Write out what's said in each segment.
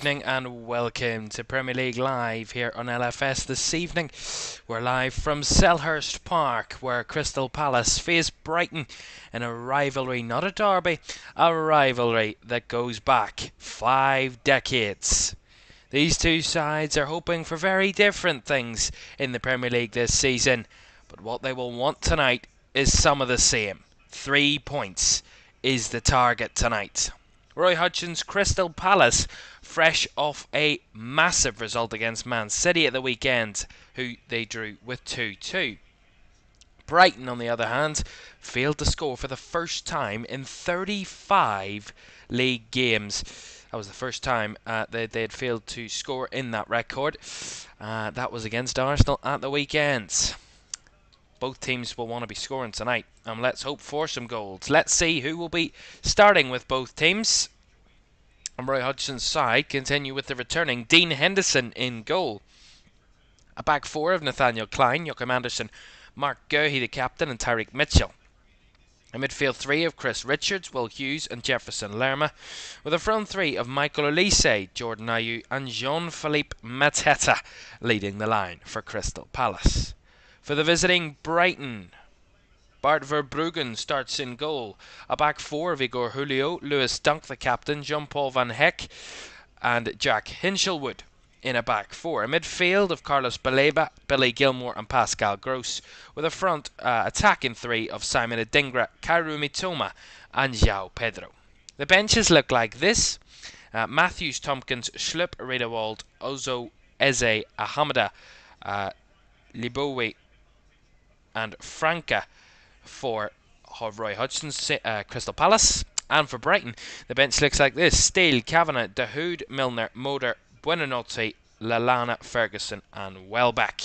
evening and welcome to Premier League Live here on LFS this evening. We're live from Selhurst Park where Crystal Palace face Brighton in a rivalry, not a derby, a rivalry that goes back 5 decades. These two sides are hoping for very different things in the Premier League this season, but what they will want tonight is some of the same. 3 points is the target tonight. Roy Hodgson's Crystal Palace, fresh off a massive result against Man City at the weekend, who they drew with 2-2. Brighton, on the other hand, failed to score for the first time in 35 league games. That was the first time they had failed to score in that record. That was against Arsenal at the weekend. Both teams will want to be scoring tonight, and let's hope for some goals. Let's see who will be starting with both teams. On Roy Hodgson's side, continue with the returning Dean Henderson in goal. A back four of Nathaniel Klein, Joachim Andersen, Mark Guehi the captain, and Tyreek Mitchell. A midfield three of Chris Richards, Will Hughes and Jefferson Lerma, with a front three of Michael Olise, Jordan Ayew and Jean-Philippe Mateta leading the line for Crystal Palace. For the visiting Brighton, Bart Verbruggen starts in goal. A back four of Igor Julio, Lewis Dunk the captain, Jean-Paul Van Heck and Jack Hinchelwood in a back four. A midfield of Carlos Baleba, Billy Gilmore and Pascal Gross, with a front attacking three of Simon Adingra, Kairu Mitoma and João Pedro. The benches look like this. Matthews, Tompkins, Schlupp, Riedewald, Ozo, Eze, Ahamada, Libowi and Franca for Roy Hodgson's Crystal Palace. And for Brighton, the bench looks like this. Steele, Kavanagh, Dahoud, Milner, Moder, Buonanotte, Lallana, Ferguson and Welbeck.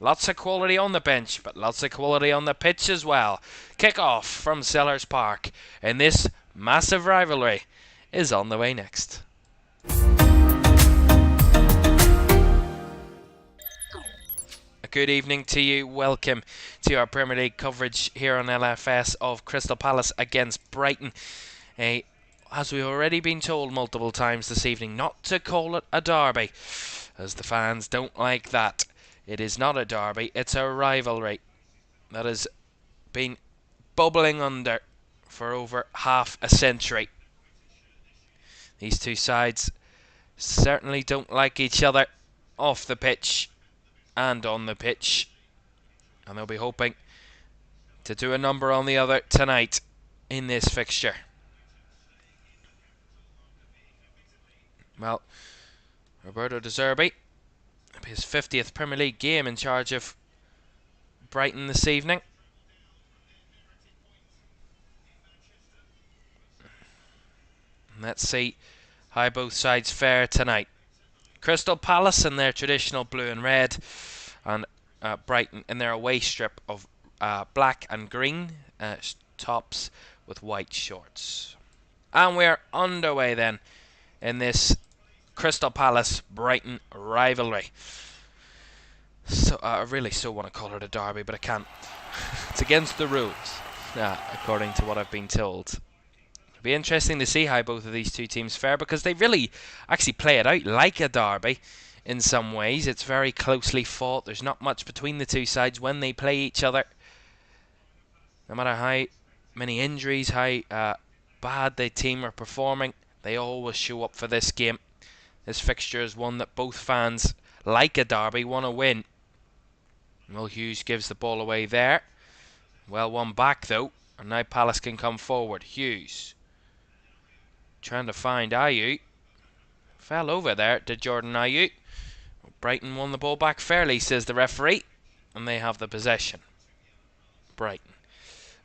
Lots of quality on the bench, but lots of quality on the pitch as well. Kick-off from Selhurst Park in this massive rivalry is on the way next. Good evening to you. Welcome to our Premier League coverage here on LFS of Crystal Palace against Brighton. As we've already been told multiple times this evening, not to call it a derby, as the fans don't like that. It is not a derby, it's a rivalry that has been bubbling under for over half a century. These two sides certainly don't like each other off the pitch and on the pitch, and they'll be hoping to do a number on the other tonight in this fixture. Well, Roberto De Zerbi, his 50th Premier League game in charge of Brighton this evening. Let's see how both sides fare tonight. Crystal Palace in their traditional blue and red, and Brighton in their away strip of black and green tops with white shorts. And we're underway then in this Crystal Palace Brighton rivalry. So I really so want to call it a derby, but I can't. It's against the rules, according to what I've been told. It'll be interesting to see how both of these two teams fare, because they really actually play it out like a derby in some ways. It's very closely fought. There's not much between the two sides when they play each other. No matter how many injuries, how bad the team are performing, they always show up for this game. This fixture is one that both fans, like a derby, want to win. Will Hughes gives the ball away there. Well won back though, and now Palace can come forward. Hughes trying to find Ayew. Fell over there to Jordan Ayew. Brighton won the ball back fairly, says the referee, and they have the possession. Brighton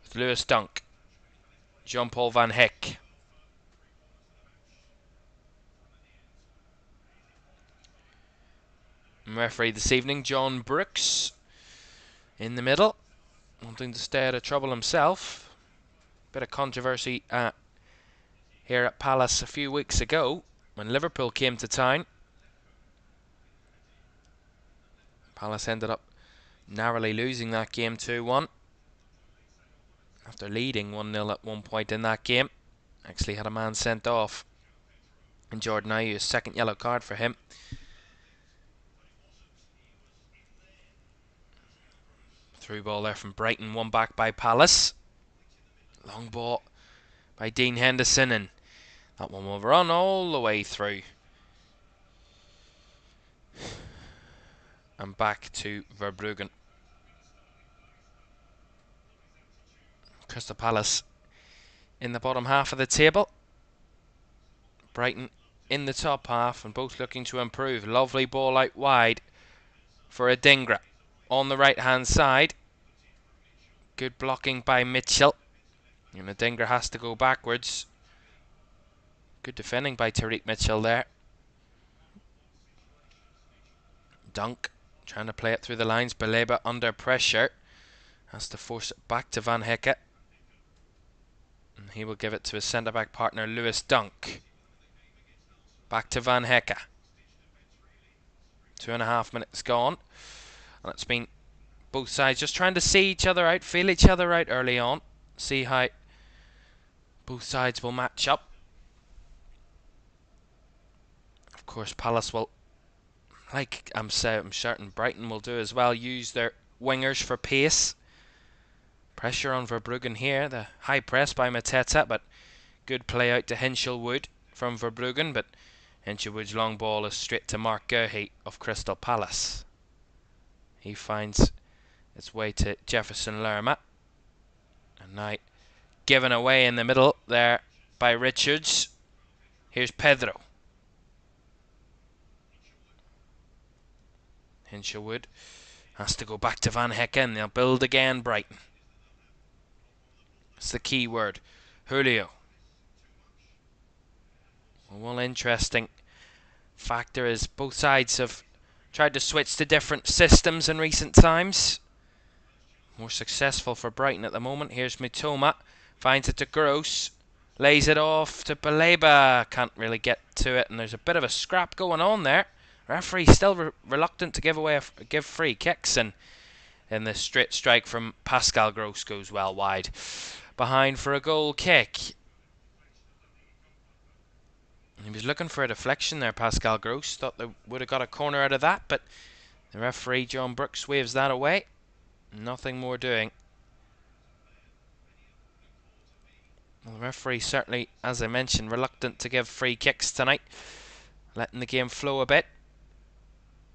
with Lewis Dunk, Jean-Paul Van Heck. And referee this evening, John Brooks, in the middle, wanting to stay out of trouble himself. Bit of controversy here at Palace a few weeks ago when Liverpool came to town. Palace ended up narrowly losing that game 2-1 after leading 1-0 at one point in that game. Actually had a man sent off And Jordan Ayew, second yellow card for him. Through ball there from Brighton, one back by Palace. Long ball by Dean Henderson, and that one will run all the way through. And back to Verbruggen. Crystal Palace in the bottom half of the table. Brighton in the top half, and both looking to improve. Lovely ball out wide for Adingra on the right hand side. Good blocking by Mitchell. And Adingra has to go backwards. Good defending by Tariq Mitchell there. Dunk trying to play it through the lines. Baleba under pressure. Has to force it back to Van Hekke. And he will give it to his centre-back partner, Lewis Dunk. Back to Van Hekke. 2.5 minutes gone. And it's been both sides just trying to see each other out, feel each other out early on. See how both sides will match up. Of course, Palace will, like I'm certain Brighton will do as well, use their wingers for pace. Pressure on Verbruggen here. The high press by Mateta, but good play out to Hinshelwood from Verbruggen. But Hinshelwood's long ball is straight to Mark Guehi of Crystal Palace. He finds its way to Jefferson Lerma. And now given away in the middle there by Richards. Here's Pedro. Hinshelwood has to go back to Van Hekke, and they'll build again, Brighton. It's the key word. Julio. Well, interesting factor is both sides have tried to switch to different systems in recent times. More successful for Brighton at the moment. Here's Mitoma. Finds it to Gross. Lays it off to Baleba. Can't really get to it, and there's a bit of a scrap going on there. Referee still reluctant to give free kicks, and the straight strike from Pascal Gross goes well wide. Behind for a goal kick. He was looking for a deflection there, Pascal Gross. Thought they would have got a corner out of that, but the referee, John Brooks, waves that away. Nothing more doing. Well, the referee certainly, as I mentioned, reluctant to give free kicks tonight. Letting the game flow a bit.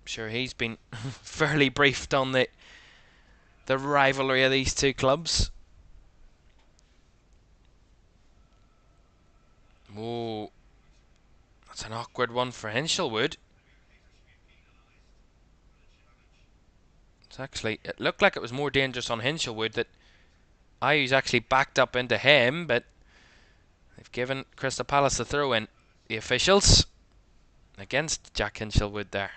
I'm sure he's been fairly briefed on the rivalry of these two clubs. Oh, that's an awkward one for Hinshelwood. It looked like it was more dangerous on Hinshelwood, that Ayew's actually backed up into him, but they've given Crystal Palace the throw in. The officials against Jack Hinshelwood there.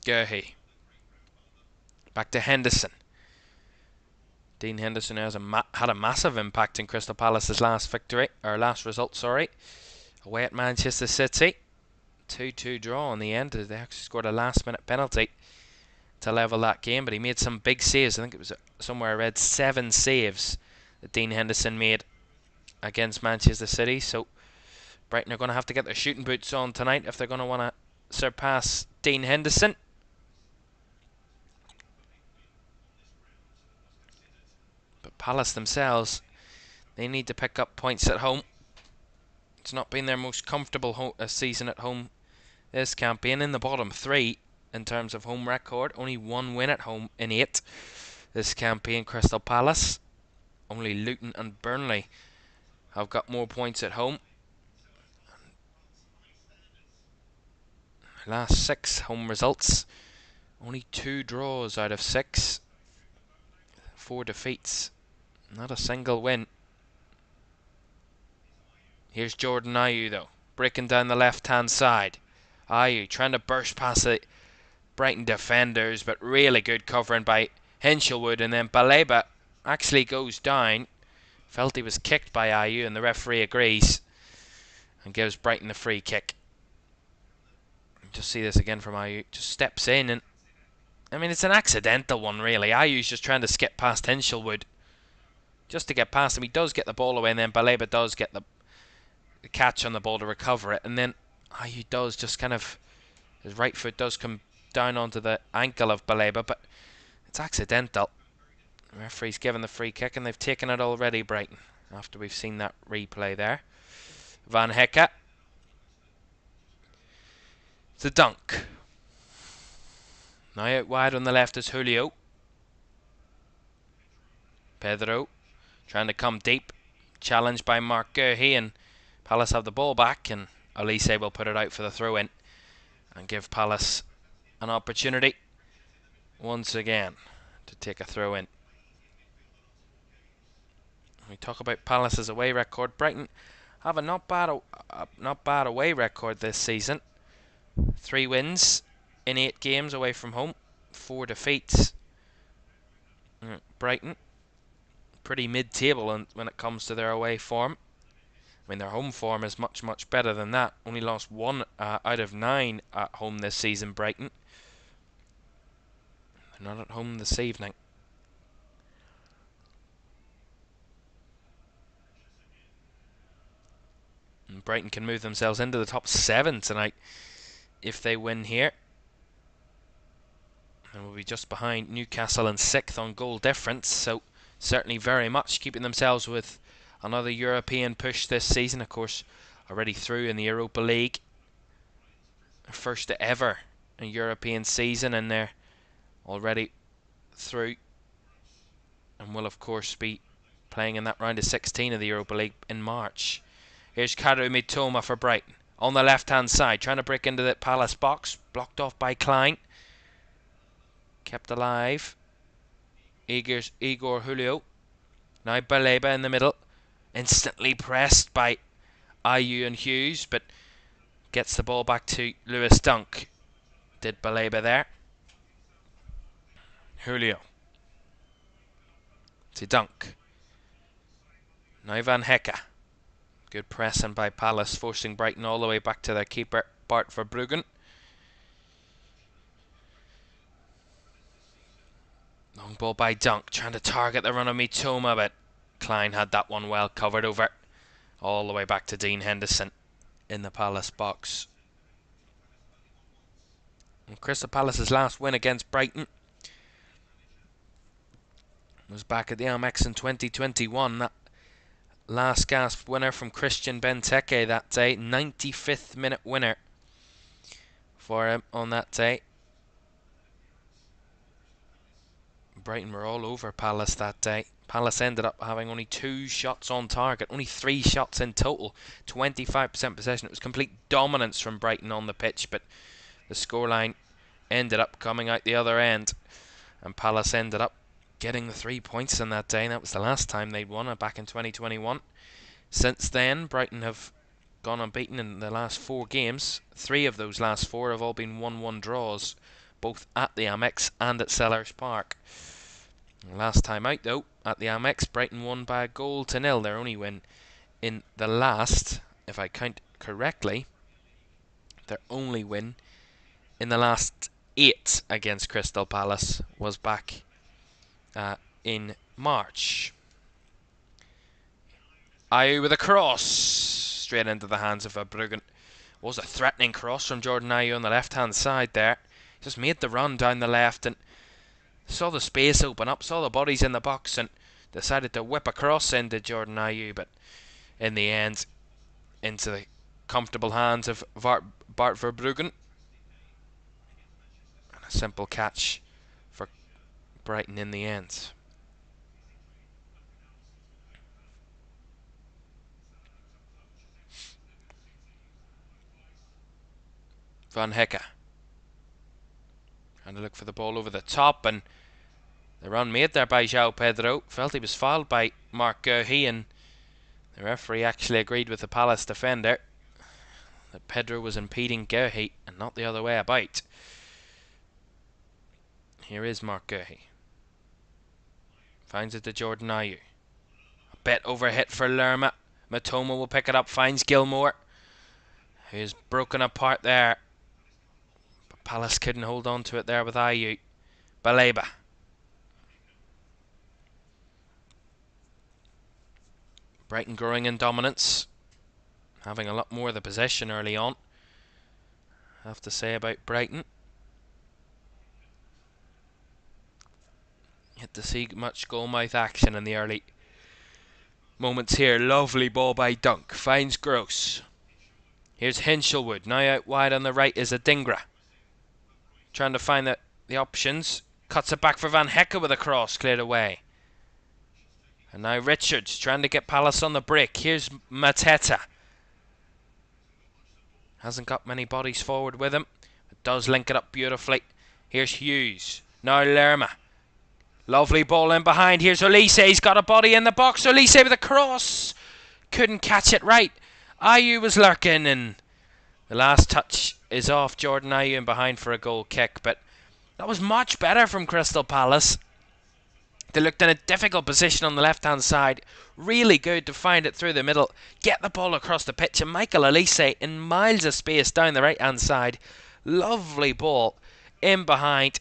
Guehi. Back to Henderson. Dean Henderson has had a massive impact in Crystal Palace's last result, away at Manchester City. 2-2 draw in the end. They actually scored a last-minute penalty to level that game, but he made some big saves. I think it was somewhere I read 7 saves that Dean Henderson made against Manchester City. So Brighton are going to have to get their shooting boots on tonight if they're going to want to surpass Dean Henderson. But Palace themselves, they need to pick up points at home. It's not been their most comfortable season at home this campaign. In the bottom 3 in terms of home record. Only 1 win at home in 8 this campaign. Crystal Palace. Only Luton and Burnley have got more points at home. Last 6 home results. Only 2 draws out of 6. 4 defeats. Not a single win. Here's Jordan Ayew though, breaking down the left-hand side. Ayew trying to burst past the Brighton defenders, but really good covering by Hinshelwood, and then Baleba actually goes down. Felt he was kicked by Ayew, and the referee agrees and gives Brighton the free kick. Just see this again from Ayew. Just steps in, and I mean, it's an accidental one really. Ayew's just trying to skip past Hinshelwood. just to get past him. He does get the ball away, and then Baleba does get the catch on the ball to recover it, and then he does just kind of, his right foot does come down onto the ankle of Baleba, but it's accidental. The referee's given the free kick, and they've taken it already, Brighton, after we've seen that replay there. Van Hecke. It's a dunk. Now out wide on the left is Julio. Pedro trying to come deep. Challenged by Mark Guehi, and Palace have the ball back, and Elise will put it out for the throw-in and give Palace an opportunity once again to take a throw-in. We talk about Palace's away record. Brighton have a not bad away record this season. 3 wins in 8 games away from home, 4 defeats. Brighton, pretty mid-table when it comes to their away form. I mean, their home form is much, much better than that. Only lost 1 out of 9 at home this season, Brighton. They're not at home this evening. And Brighton can move themselves into the top 7 tonight if they win here. And will be just behind Newcastle in 6th on goal difference. So certainly very much keeping themselves with another European push this season. Of course, already through in the Europa League. First ever a European season, and they're already through. And will, of course, be playing in that round of 16 of the Europa League in March. Here's Karu Mitoma for Brighton. On the left-hand side, trying to break into the Palace box. Blocked off by Klein. Kept alive. Igor Julio. Now Baleba in the middle. Instantly pressed by Ayew and Hughes, but gets the ball back to Lewis Dunk. Did Baleba there. Julio. To Dunk. Now Van Hecke. Good pressing by Palace, forcing Brighton all the way back to their keeper, Bart Verbruggen. Long ball by Dunk, trying to target the run of Mitoma, but Klein had that one well covered over. All the way back to Dean Henderson in the Palace box. And Crystal Palace's last win against Brighton was back at the Amex in 2021. That last gasp winner from Christian Benteke that day. 95th minute winner for him on that day. Brighton were all over Palace that day. Palace ended up having only 2 shots on target, only 3 shots in total, 25% possession. It was complete dominance from Brighton on the pitch, but the scoreline ended up coming out the other end, and Palace ended up getting the 3 points in that day. That was the last time they'd won it, back in 2021. Since then, Brighton have gone unbeaten in the last 4 games. 3 of those last 4 have all been 1-1 draws, both at the Amex and at Selhurst Park. Last time out, though, at the Amex, Brighton won by 1-0. Their only win in the last, if I count correctly, their only win in the last 8 against Crystal Palace was back in March. Ayew with a cross straight into the hands of Verbruggen. Was a threatening cross from Jordan Ayew on the left-hand side there. Just made the run down the left and saw the space open up, saw the bodies in the box, and decided to whip across into Jordan Ayew, but in the end, into the comfortable hands of Bart Verbruggen. And a simple catch for Brighton in the end. Van Hecke trying to look for the ball over the top, and the run made there by João Pedro. Felt he was fouled by Mark Guehi, and the referee actually agreed with the Palace defender that Pedro was impeding Guehi and not the other way about. Here is Mark Guehi. Finds it to Jordan Ayew. A bit overhit for Lerma. Mitoma will pick it up, finds Gilmore, who's broken apart there. But Palace couldn't hold on to it there with Ayew. Baleba. Brighton growing in dominance, having a lot more of the possession early on, I have to say about Brighton. Yet to see much goal-mouth action in the early moments here. Lovely ball by Dunk, finds Gross. Here's Hinshelwood, now out wide on the right is Adingra. Trying to find the options. Cuts it back for Van Hecke with a cross, cleared away. And now Richards trying to get Palace on the break. Here's Mateta. Hasn't got many bodies forward with him. But does link it up beautifully. Here's Hughes. Now Lerma. Lovely ball in behind. Here's Olise. He's got a body in the box. Olise with a cross. Couldn't catch it right. Ayew was lurking, and the last touch is off Jordan Ayew in behind for a goal kick. But that was much better from Crystal Palace. They looked in a difficult position on the left-hand side. Really good to find it through the middle. Get the ball across the pitch. And Michael Olise in miles of space down the right-hand side. Lovely ball in behind.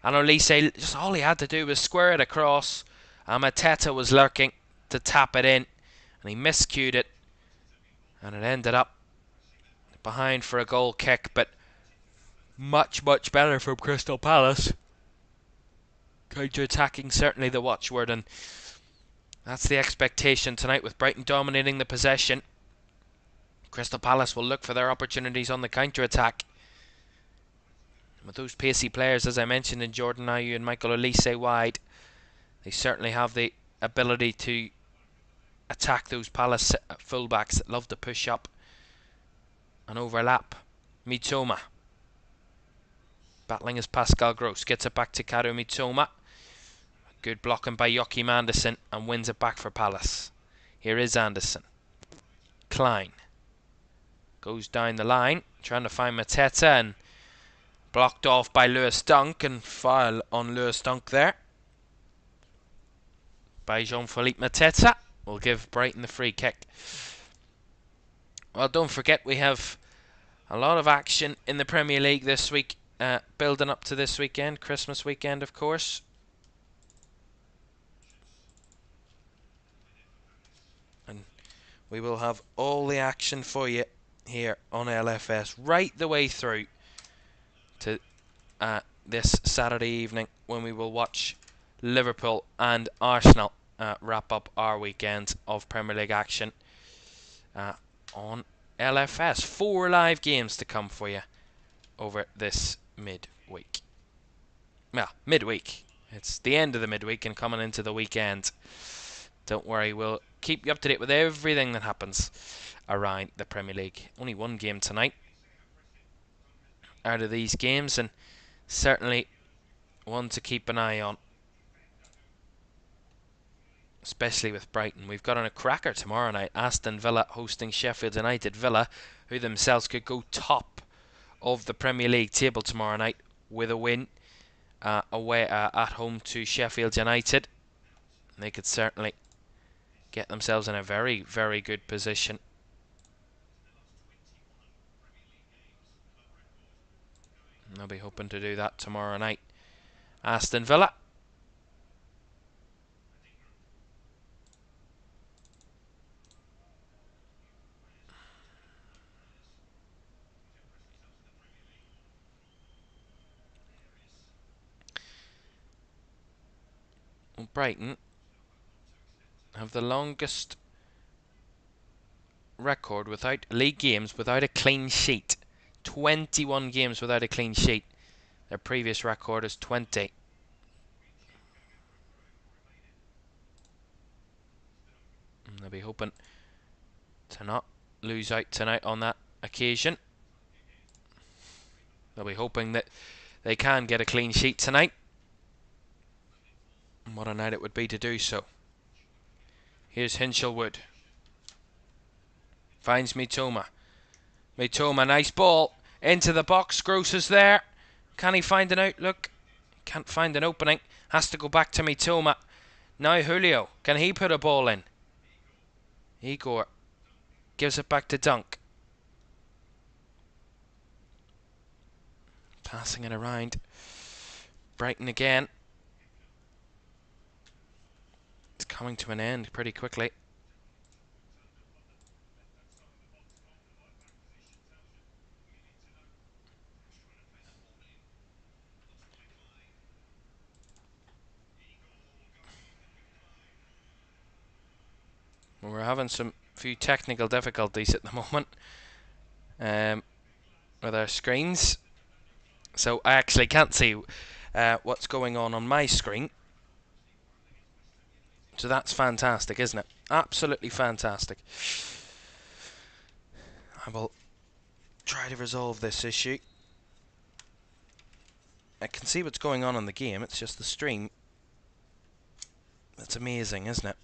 And Olise, just all he had to do was square it across. And Mateta was lurking to tap it in. And he miscued it. And it ended up behind for a goal kick. But much, much better from Crystal Palace. Counter-attacking, certainly the watchword. And that's the expectation tonight with Brighton dominating the possession. Crystal Palace will look for their opportunities on the counter-attack. With those pacey players, as I mentioned, in Jordan Ayew and Michael Olise wide, they certainly have the ability to attack those Palace fullbacks that love to push up and overlap. Mitoma battling as Pascal Gross, gets it back to Karu Mitoma. Good blocking by Joachim Andersen, and wins it back for Palace. Here is Andersen. Klein goes down the line, trying to find Mateta, and blocked off by Lewis Dunk, and foul on Lewis Dunk there by Jean-Philippe Mateta. Will give Brighton the free kick. Well, don't forget we have a lot of action in the Premier League this week, building up to this weekend, Christmas weekend of course. And we will have all the action for you here on LFS right the way through to this Saturday evening, when we will watch Liverpool and Arsenal wrap up our weekend of Premier League action on LFS. 4 live games to come for you over this midweek. Well, midweek. It's the end of the midweek and coming into the weekend. Don't worry, we'll keep you up to date with everything that happens around the Premier League. Only one game tonight out of these games, and certainly one to keep an eye on, especially with Brighton. We've got on a cracker tomorrow night. Aston Villa hosting Sheffield United. Villa, who themselves could go top of the Premier League table tomorrow night with a win away at home to Sheffield United. They could certainly get themselves in a very, very good position. And they'll be hoping to do that tomorrow night. Aston Villa. Well, Brighton have the longest record without league games without a clean sheet. 21 games without a clean sheet. Their previous record is 20. And they'll be hoping to not lose out tonight on that occasion. They'll be hoping that they can get a clean sheet tonight. And what a night it would be to do so. Here's Hinshelwood. Finds Mitoma. Mitoma, nice ball. Into the box. Gross is there. Can he find an outlook? Can't find an opening. Has to go back to Mitoma. Now Julio. Can he put a ball in? Igor gives it back to Dunk. Passing it around. Brighton again. It's coming to an end pretty quickly. having some few technical difficulties at the moment with our screens, so I actually can't see what's going on my screen. So that's fantastic, isn't it? Absolutely fantastic. I will try to resolve this issue. I can see what's going on in the game, it's just the stream. That's amazing, isn't it?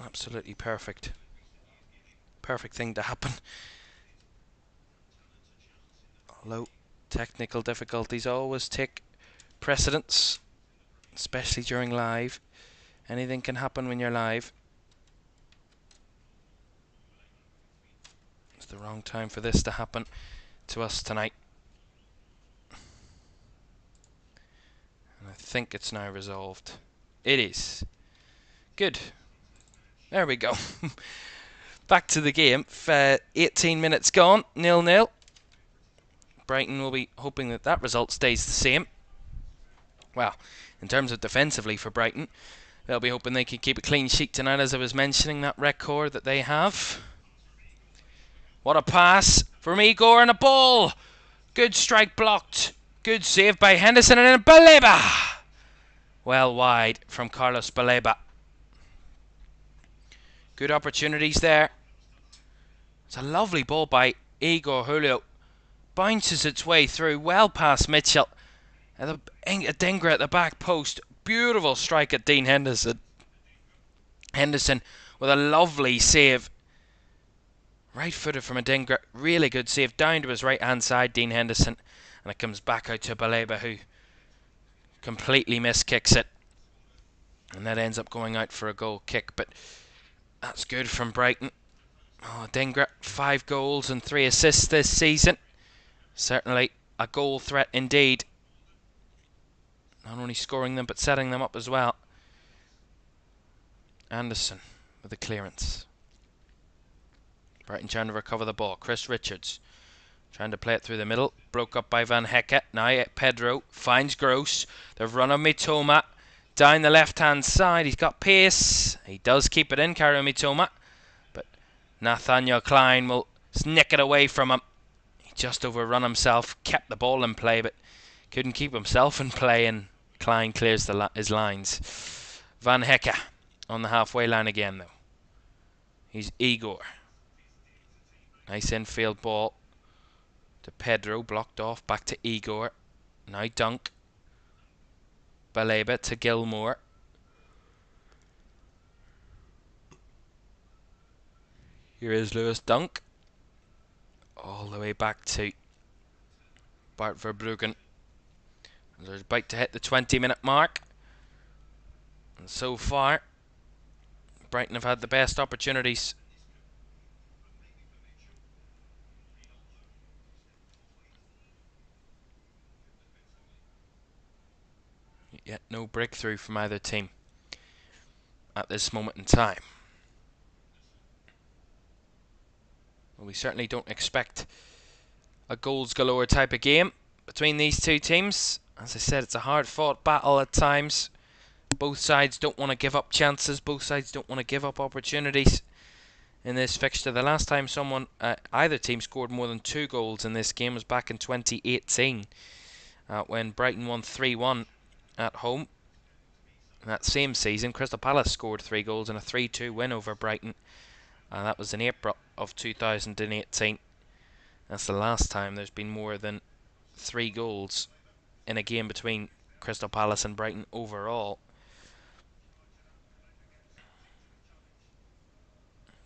Absolutely perfect. Perfect thing to happen. Although technical difficulties always take precedence, especially during live. Anything can happen when you're live. It's the wrong time for this to happen to us tonight. And I think it's now resolved. It is. Good. There we go. Back to the game. 18 minutes gone. 0-0. Brighton will be hoping that that result stays the same. Well, in terms of defensively for Brighton, they'll be hoping they can keep a clean sheet tonight, as I was mentioning, that record that they have. What a pass from Igor, and a ball. Good strike blocked. Good save by Henderson, and then Baleba. Well wide from Carlos Baleba. Good opportunities there. It's a lovely ball by Igor Julio. Bounces its way through, well past Mitchell. And a dinger at the back post. Beautiful strike at Dean Henderson. Henderson with a lovely save. Right footed from a dinger. Really good save down to his right hand side, Dean Henderson. And it comes back out to Baleba, who completely miskicks it. And that ends up going out for a goal kick. But that's good from Brighton. Oh, Dinger, 5 goals and 3 assists this season. Certainly a goal threat indeed. Not only scoring them, but setting them up as well. Anderson with the clearance. Brighton trying to recover the ball. Chris Richards trying to play it through the middle. Broke up by Van Hecke. Now Pedro finds Gross. They've run on Mitoma. Down the left-hand side. He's got pace. He does keep it in, Kairo Mitoma. But Nathaniel Klein will snick it away from him. He just overrun himself. Kept the ball in play, but couldn't keep himself in play, and Klein clears his lines. Van Hecke on the halfway line again, though. He's Igor. Nice infield ball to Pedro. Blocked off. Back to Igor. Now Dunk. Baleba to Gilmore. Here is Lewis Dunk. All the way back to Bart Verbruggen. And there's about to hit the 20-minute mark. And so far, Brighton have had the best opportunities. Yet no breakthrough from either team at this moment in time. Well, we certainly don't expect a goals galore type of game between these two teams. As I said, it's a hard fought battle at times. Both sides don't want to give up chances. Both sides don't want to give up opportunities in this fixture. The last time either team scored more than 2 goals in this game was back in 2018 when Brighton won 3-1 at home. That same season, Crystal Palace scored 3 goals in a 3-2 win over Brighton. And that was in April of 2018. That's the last time there's been more than 3 goals in a game between Crystal Palace and Brighton overall.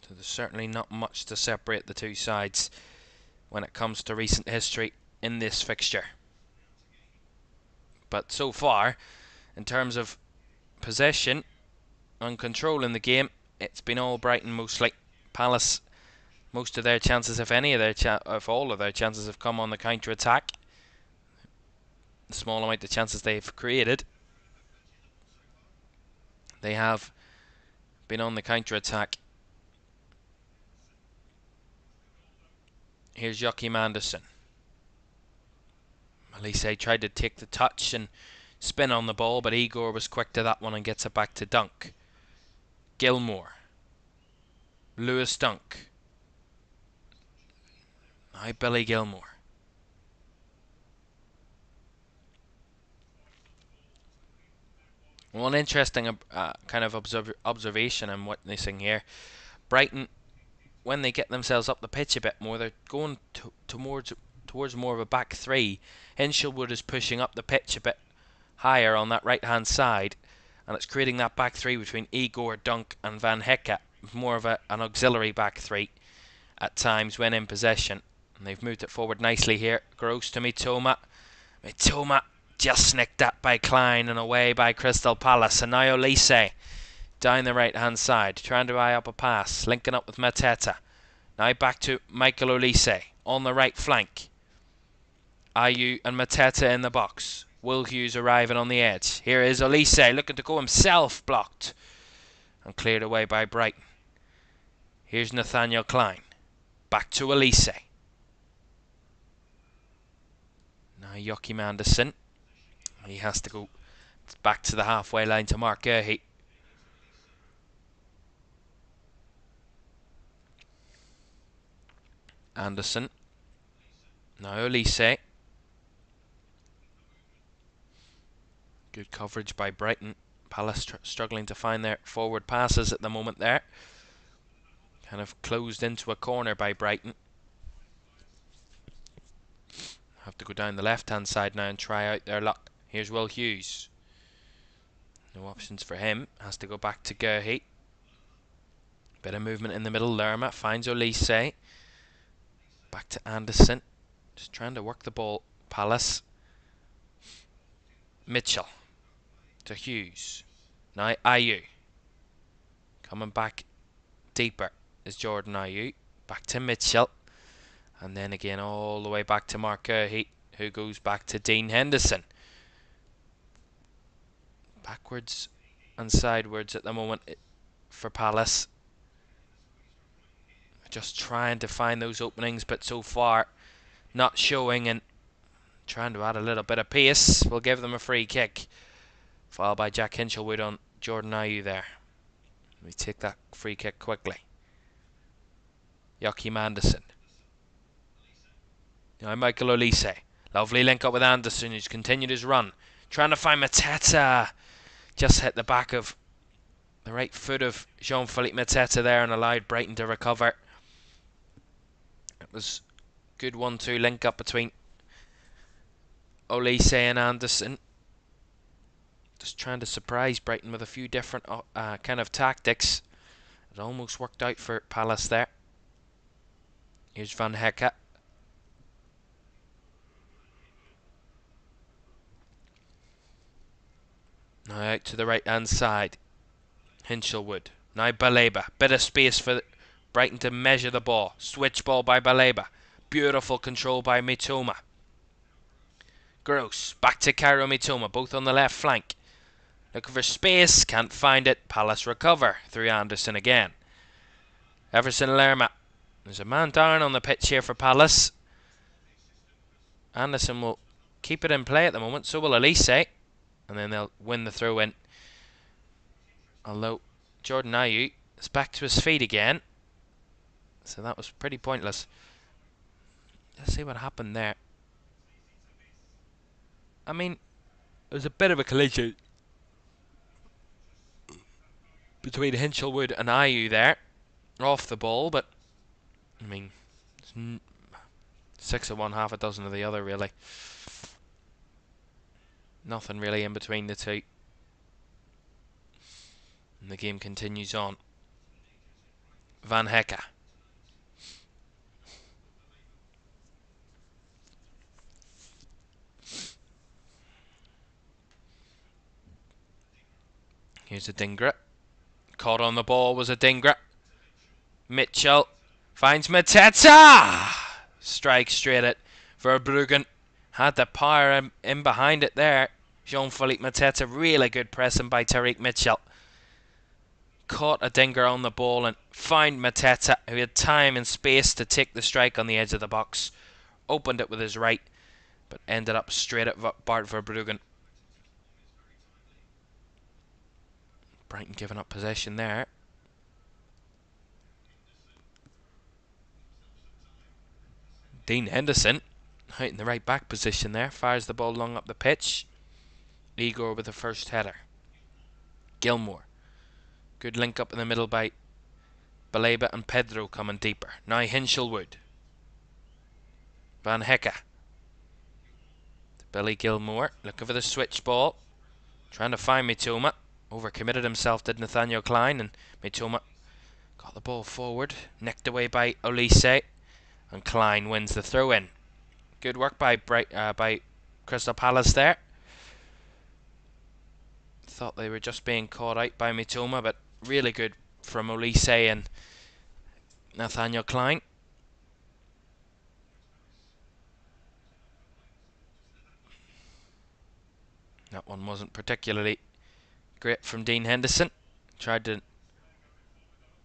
So there's certainly not much to separate the two sides when it comes to recent history in this fixture. But so far, in terms of possession and control in the game, it's been all Brighton mostly. Palace, most of their chances, if any of their if all of their chances, have come on the counter-attack. The small amount of chances they've created, they have been on the counter-attack. Here's Joachim Andersen. Elise tried to take the touch and spin on the ball, but Igor was quick to that one and gets it back to Dunk. Gilmore. Lewis Dunk. Now Billy Gilmore. One interesting kind of observation I'm witnessing here. Brighton, when they get themselves up the pitch a bit more, they're going towards more of a back three. Hinchelwood is pushing up the pitch a bit higher on that right hand side, and it's creating that back three between Igor, Dunk and Van Hecke, more of an auxiliary back three at times when in possession. And they've moved it forward nicely here. Gross to Mitoma. Mitoma just snicked at by Klein and away by Crystal Palace. And now Olise down the right hand side, trying to eye up a pass, linking up with Mateta. Now back to Michael Olise on the right flank. Ayew and Mateta in the box. Will Hughes arriving on the edge. Here is Olise looking to go himself, blocked and cleared away by Brighton. Here's Nathaniel Klein. Back to Olise. Now Joachim Andersen. He has to go back to the halfway line to Mark Gurhey. Andersen. Now Olise. Good coverage by Brighton. Palace struggling to find their forward passes at the moment there. Kind of closed into a corner by Brighton. Have to go down the left hand side now and try out their luck. Here's Will Hughes. No options for him. Has to go back to Gurhey. Bit of movement in the middle. Lerma finds Olise. Back to Andersen. Just trying to work the ball. Palace. Mitchell. To Hughes. Now Ayew. Coming back deeper is Jordan Ayew. Back to Mitchell. And then again all the way back to Mark Gurhey, who goes back to Dean Henderson. Backwards and sidewards at the moment for Palace. Just trying to find those openings, but so far not showing, and trying to add a little bit of pace. We'll give them a free kick. Followed by Jack Hinchelwood on Jordan Ayew there. We take that free kick quickly. Joachim Andersen. Now Michael Olise. Lovely link up with Andersen, who's continued his run. Trying to find Mateta. Just hit the back of the right foot of Jean-Philippe Mateta there and allowed Brighton to recover. It was good 1-2 link up between Olise and Andersen. Just trying to surprise Brighton with a few different kind of tactics. It almost worked out for Palace there. Here's Van Hecke. Now out to the right hand side. Hinchelwood. Now Baleba. Bit of space for Brighton to measure the ball. Switch ball by Baleba. Beautiful control by Mitoma. Gross. Back to Cairo Mitoma. Both on the left flank. Looking for space. Can't find it. Palace recover through Andersen again. Everson Lerma. There's a man down on the pitch here for Palace. Andersen will keep it in play at the moment. So will Olise. And then they'll win the throw in. Although Jordan Ayew is back to his feet again. So that was pretty pointless. Let's see what happened there. I mean, it was a bit of a collision between Hinchelwood and Ayew there. Off the ball, but I mean, it's 6 of one, half a dozen of the other, really. Nothing really in between the two. And the game continues on. Van Hecke. Here's a Dingra. Caught on the ball was a Dingra. Mitchell finds Mateta. Strikes straight at Verbruggen. Had the power in behind it there. Jean-Philippe Mateta. Really good pressing by Tariq Mitchell. Caught a Dinger on the ball and found Mateta, who had time and space to take the strike on the edge of the box. Opened it with his right, but ended up straight at Bart Verbruggen. Brighton giving up possession there. Dean Henderson, out in the right back position there, fires the ball long up the pitch. Igor with the first header. Gilmore. Good link up in the middle by Baleba and Pedro coming deeper. Now Hinshelwood. Van Hecke. Billy Gilmore looking for the switch ball. Trying to find Mitoma. Overcommitted himself, did Nathaniel Klein, and Mitoma got the ball forward. Nicked away by Olise. And Klein wins the throw-in. Good work by Crystal Palace there. Thought they were just being caught out by Mitoma, but really good from Olise and Nathaniel Klein. That one wasn't particularly great from Dean Henderson. Tried to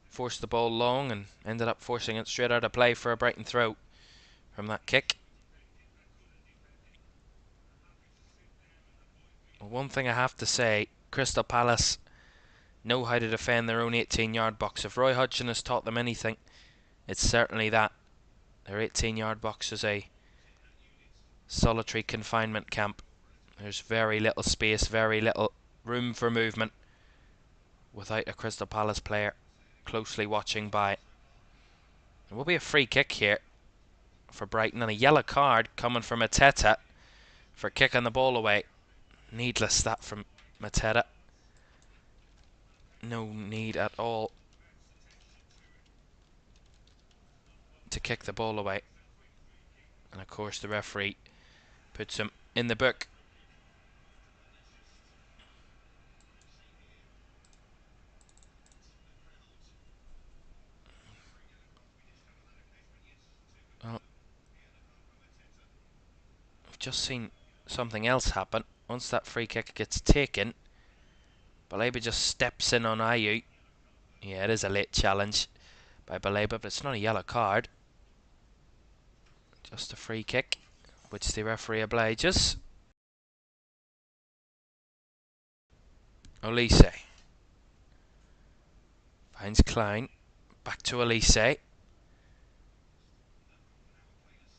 force the ball long and ended up forcing it straight out of play for a Brighton throw from that kick. Well, one thing I have to say, Crystal Palace know how to defend their own 18-yard box. If Roy Hodgson has taught them anything, it's certainly that. Their 18-yard box is a solitary confinement camp. There's very little space, very little room for movement without a Crystal Palace player closely watching by. There will be a free kick here for Brighton, and a yellow card coming from Mateta for kicking the ball away. Needless that from Mateta. No need at all to kick the ball away. And of course the referee puts him in the book. Well, I've just seen something else happen. Once that free kick gets taken, Baleba just steps in on Ayew. Yeah, it is a late challenge by Baleba, but it's not a yellow card. Just a free kick, which the referee obliges. Olise finds Klein. Back to Olise.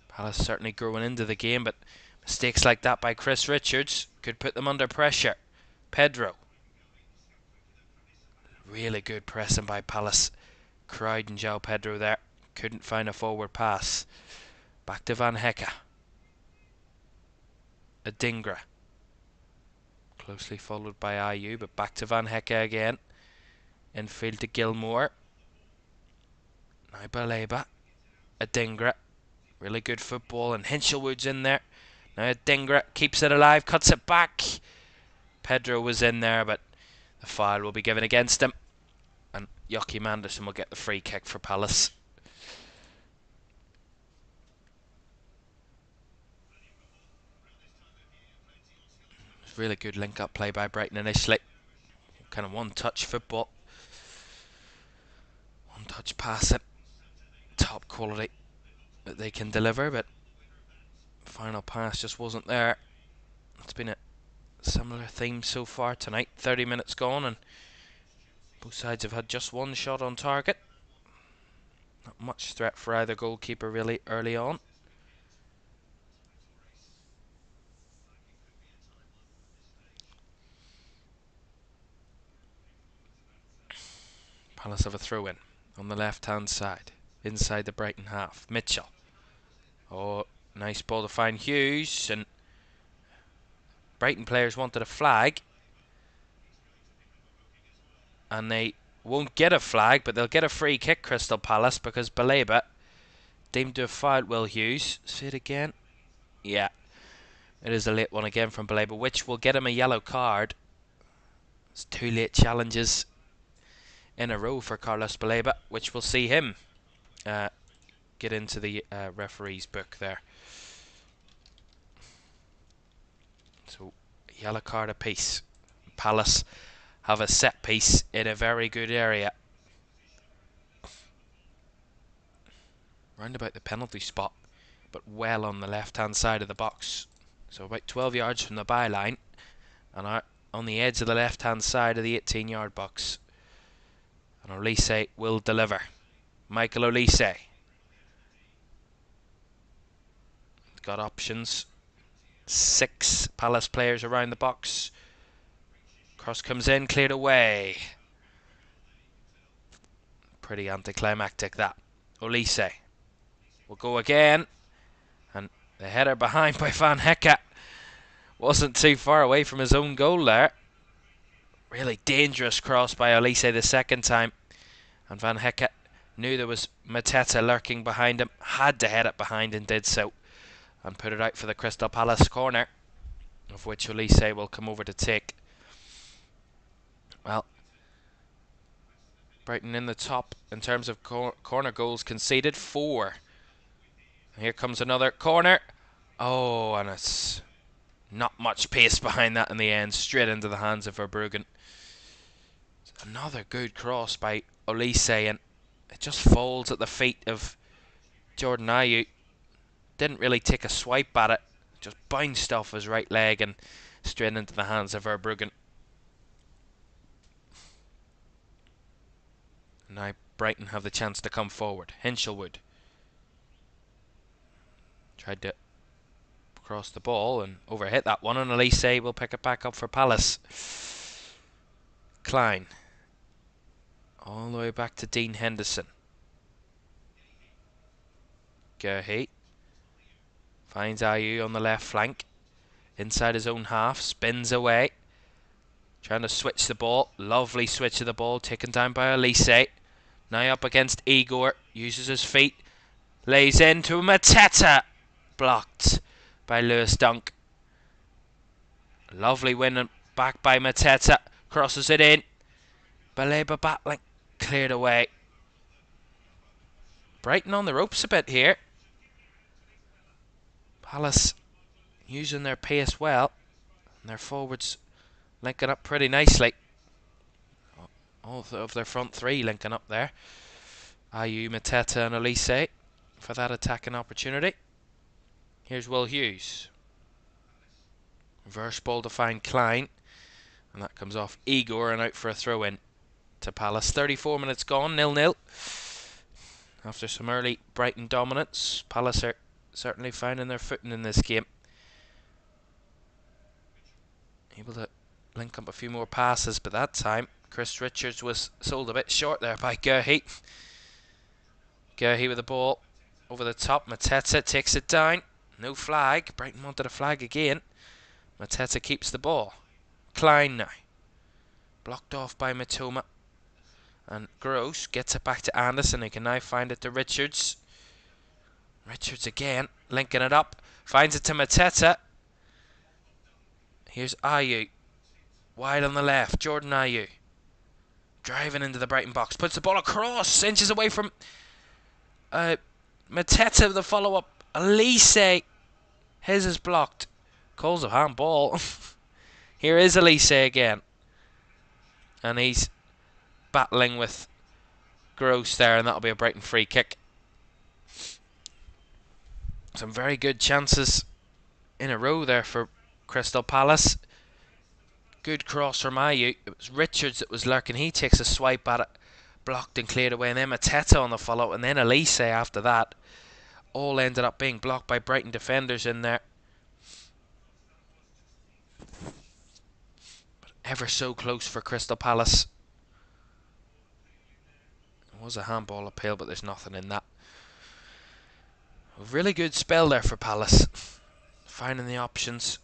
Palace certainly growing into the game, but mistakes like that by Chris Richards could put them under pressure. Pedro. Really good pressing by Palace. Crowd and João Pedro there. Couldn't find a forward pass. Back to Van Hecke. Adingra. Closely followed by Ayew, but back to Van Hecke again. Infield to Gilmore. Now Baleba. Adingra. Really good football, and Hinshelwood's in there. Now Adingra keeps it alive, cuts it back. Pedro was in there, but the foul will be given against him. And Joachim Andersen will get the free kick for Palace. Really good link-up play by Brighton initially. Kind of one-touch football. One-touch passing. Top quality that they can deliver, but final pass just wasn't there. It's been a similar theme so far tonight. 30 minutes gone and both sides have had just one shot on target. Not much threat for either goalkeeper really early on. Palace have a throw in on the left hand side, inside the Brighton half. Mitchell. Oh, nice ball to find Hughes, and Brighton players wanted a flag, and they won't get a flag, but they'll get a free kick, Crystal Palace, because Baleba deemed to have fouled Will Hughes. See it again? Yeah, it is a late one again from Baleba, which will get him a yellow card. It's 2 late challenges in a row for Carlos Baleba, which will see him get into the referee's book there. So, yellow card apiece. Palace have a set piece in a very good area. Round about the penalty spot, but well on the left-hand side of the box. So about 12 yards from the byline, and on the edge of the left-hand side of the 18-yard box. And Olise will deliver. Michael Olise. got options. 6 Palace players around the box. Cross comes in, cleared away. Pretty anticlimactic that. Olise will go again. And the header behind by Van Hecke wasn't too far away from his own goal there. Really dangerous cross by Olise the second time. And Van Hecke knew there was Mateta lurking behind him. Had to head it behind and did so. And put it out for the Crystal Palace corner, of which Olise will come over to take. Well, Brighton in the top in terms of corner goals conceded, 4. And here comes another corner. Oh, and it's not much pace behind that in the end. Straight into the hands of Verbruggen. Another good cross by Olise, and it just falls at the feet of Jordan Ayew. Didn't really take a swipe at it. Just bounced off his right leg and straight into the hands of Verbruggen. Now Brighton have the chance to come forward. Hinchelwood tried to cross the ball and overhit that one, and Olise will pick it back up for Palace. Klein all the way back to Dean Henderson. Gerhi finds Ayew on the left flank, inside his own half, spins away, trying to switch the ball. Lovely switch of the ball, taken down by Olise. Now up against Igor, uses his feet, lays into Mateta, blocked by Lewis Dunk. Lovely win back by Mateta, crosses it in. Baleba battling, cleared away. Brighton on the ropes a bit here. Palace using their pace well, and their forwards linking up pretty nicely. All of their front 3 linking up there. Ayew, Mateta and Olise for that attacking opportunity. Here's Will Hughes. Reverse ball to find Klein, and that comes off Igor and out for a throw in to Palace. 34 minutes gone, 0-0. After some early Brighton dominance, Palace are certainly finding their footing in this game. Able to link up a few more passes, but that time Chris Richards was sold a bit short there by Gerhi. Gerhi with the ball over the top. Mateta takes it down. No flag. Brighton wanted a flag again. Mateta keeps the ball. Klein now. Blocked off by Mitoma. And Gross gets it back to Anderson, who can now find it to Richards. Richards again, linking it up. Finds it to Mateta. Here's Ayew. Wide on the left. Jordan Ayew. Driving into the Brighton box. Puts the ball across. Inches away from Mateta with the follow-up. Olise. His is blocked. Calls a handball. Here is Olise again. And he's battling with Gross there, and that'll be a Brighton free kick. Some very good chances in a row there for Crystal Palace. Good cross from Ayew. It was Richards that was lurking. He takes a swipe at it, blocked and cleared away, and then Mateta on the follow, and then Olise after that. All ended up being blocked by Brighton defenders in there. But ever so close for Crystal Palace. It was a handball appeal, but there's nothing in that. A really good spell there for Palace. Finding the options.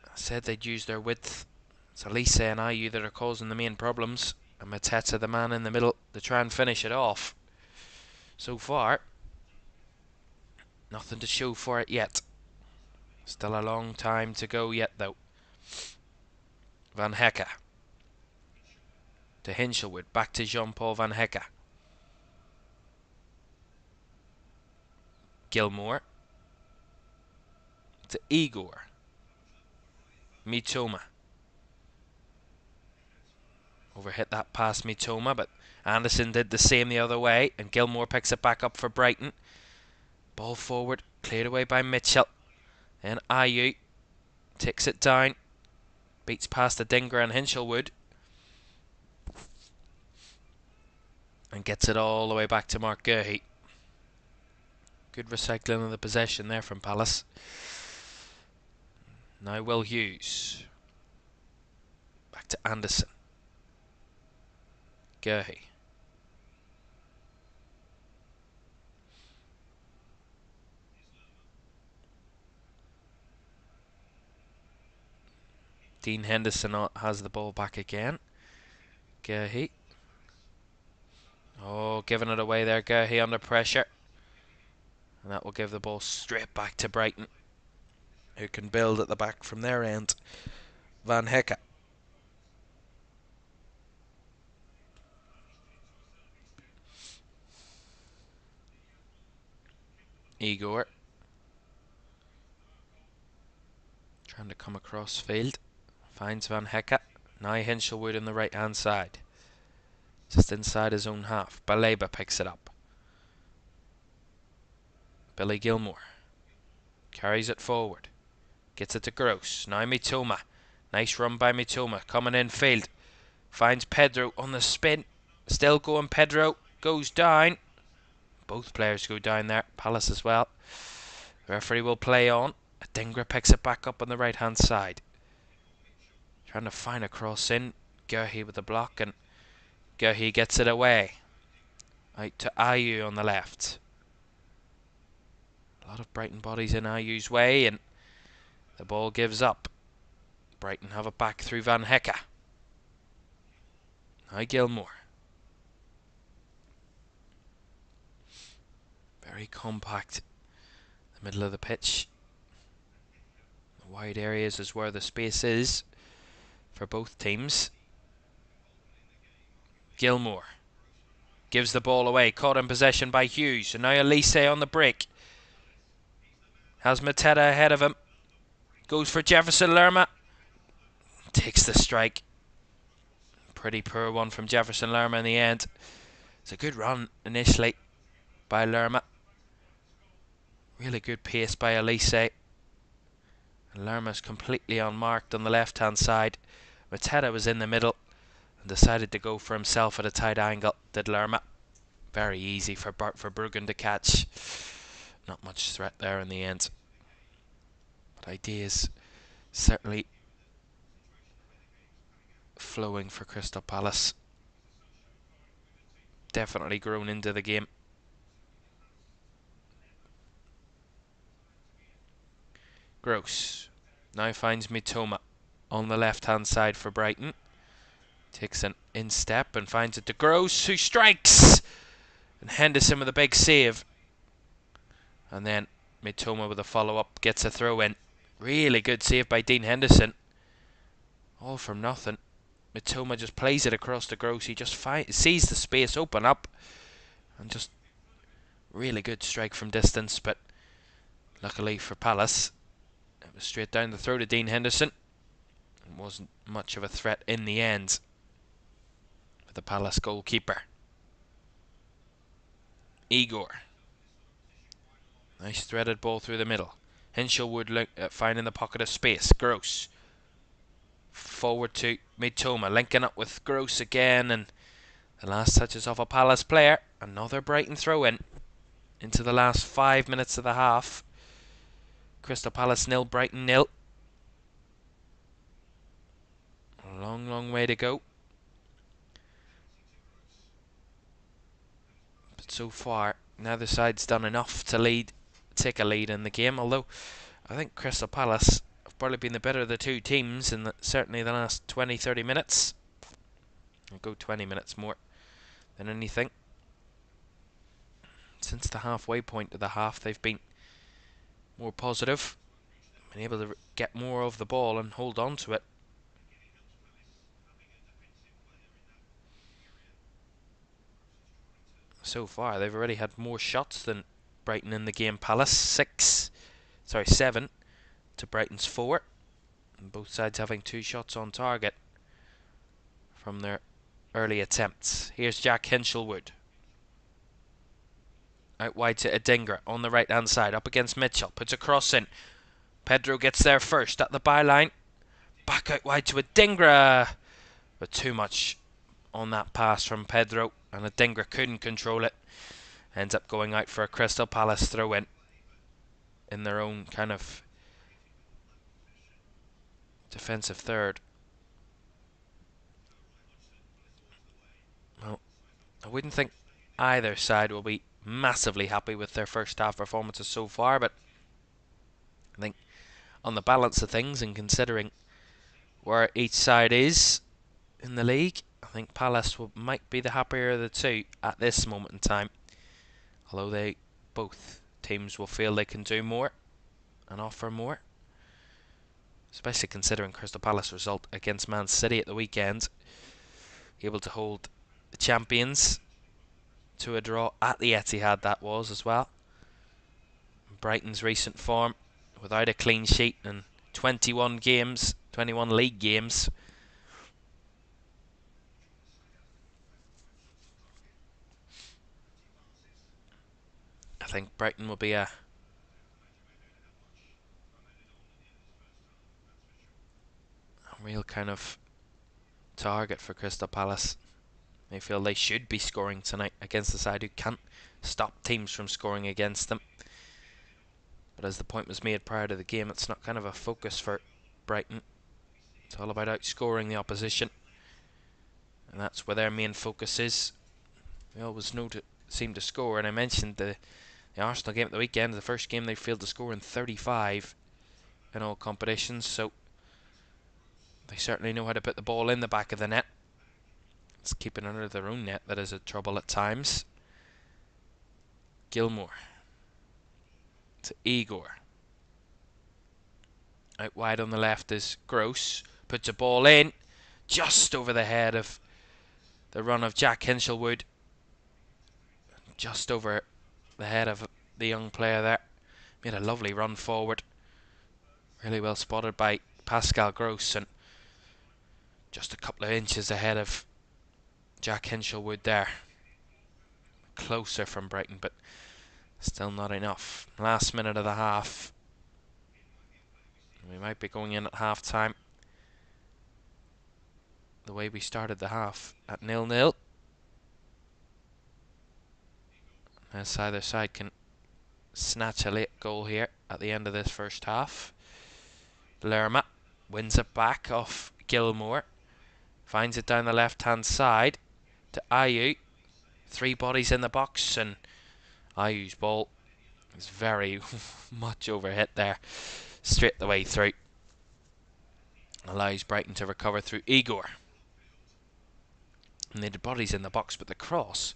I said they'd use their width. It's Olise and Ayew that are causing the main problems, and Mateta, the man in the middle, to try and finish it off. So far, nothing to show for it yet. Still a long time to go yet, though. Van Hecke to Hinchelwood, back to Jean-Paul Van Hecke. Gilmour to Igor. Mitoma. Overhit that past Mitoma, but Anderson did the same the other way, and Gilmour picks it back up for Brighton. Ball forward, cleared away by Mitchell. And Ayew takes it down. Beats past the Dinger and Hinchelwood. And gets it all the way back to Mark Gerhi. Good recycling of the possession there from Palace. Now Will Hughes. Back to Anderson. Gurhey. Dean Henderson has the ball back again. Gurhey. Oh, giving it away there, Gurhey under pressure. And that will give the ball straight back to Brighton, who can build at the back from their end. Van Hecke. Igor. Trying to come across field. Finds Van Hecke. Now Hinshelwood on the right hand side. Just inside his own half. Baleba picks it up. Billy Gilmore. Carries it forward. Gets it to Gross. Now Mitoma. Nice run by Mitoma. Coming in field. Finds Pedro on the spin. Still going Pedro. Goes down. Both players go down there. Palace as well. The referee will play on. Adingra picks it back up on the right hand side. Trying to find a cross in. Gurhey with the block, and Gurhey gets it away. Out to Ayew on the left. A lot of Brighton bodies in Ayew's way, and the ball gives up. Brighton have it back through Van Hecke. Now Gilmore. Very compact. The middle of the pitch. The wide areas is where the space is for both teams. Gilmore gives the ball away. Caught in possession by Hughes. And now Elise on the break. Has Mateta ahead of him. Goes for Jefferson Lerma. Takes the strike. Pretty poor one from Jefferson Lerma in the end. It's a good run initially by Lerma. Really good pace by Elise. And Lerma's completely unmarked on the left hand side. Mateta was in the middle and decided to go for himself at a tight angle. Did Lerma. Very easy for Bruggen to catch. Not much threat there in the end. But ideas certainly flowing for Crystal Palace. Definitely grown into the game. Gross now finds Mitoma on the left hand side for Brighton. Takes an instep and finds it to Gross, who strikes! And Henderson with a big save. And then Mitoma with a follow-up gets a throw in. Really good save by Dean Henderson. All from nothing. Mitoma just plays it across to Gross. He just sees the space open up. And just really good strike from distance. But luckily for Palace, it was straight down the throat of Dean Henderson. It wasn't much of a threat in the end for the Palace goalkeeper. Igor. Nice threaded ball through the middle. Hinshelwood finding the pocket of space. Gross. Forward to Mitoma. Linking up with Gross again. And the last touches off a Palace player. Another Brighton throw in. Into the last 5 minutes of the half. Crystal Palace 0, Brighton 0. A long, long way to go. But so far, neither side's done enough to take a lead in the game. Although, I think Crystal Palace have probably been the better of the two teams in certainly the last 20-30 minutes. I'll go 20 minutes more than anything. Since the halfway point of the half, they've been more positive, been able to get more of the ball and hold on to it. So far, they've already had more shots than Brighton in the game. Palace 7 to Brighton's 4, and both sides having 2 shots on target from their early attempts. Here's Jack Hinshelwood. Out wide to Adingra on the right hand side, up against Mitchell, puts a cross in. Pedro gets there first at the byline. Back out wide to Adingra, but too much on that pass from Pedro, and Adingra couldn't control it. ends up going out for a Crystal Palace throw-in in their own kind of defensive third. Well, I wouldn't think either side will be massively happy with their first half performances so far, but I think on the balance of things and considering where each side is in the league, I think Palace might be the happier of the two at this moment in time. Although both teams will feel they can do more and offer more. Especially considering Crystal Palace result against Man City at the weekend. Able to hold the champions to a draw at the Etihad, that was as well. Brighton's recent form without a clean sheet in 21 games, 21 league games. I think Brighton will be a real kind of target for Crystal Palace. They feel they should be scoring tonight against the side who can't stop teams from scoring against them. But as the point was made prior to the game, it's not kind of a focus for Brighton. It's all about outscoring the opposition, and that's where their main focus is. They always seem to score, and I mentioned the Arsenal game at the weekend, the first game they failed to score in 35 in all competitions, so they certainly know how to put the ball in the back of the net. It's keeping under their own net that is a trouble at times. Gilmour to Igor. Out wide on the left is Gross. Puts a ball in just over the head of the run of Jack Hinchelwood. Just over the head of the young player there. Made a lovely run forward. Really well spotted by Pascal Gross, and just a couple of inches ahead of Jack Hinchelwood there. Closer from Brighton, but still not enough. Last minute of the half. We might be going in at half time the way we started the half, at 0-0. As either side can snatch a late goal here at the end of this first half. Lerma wins it back off Gilmour. Finds it down the left-hand side to Ayew. 3 bodies in the box, and Ayew's ball is very much overhit there. Straight the way through. Allows Brighton to recover through Igor. And the bodies in the box, but the cross,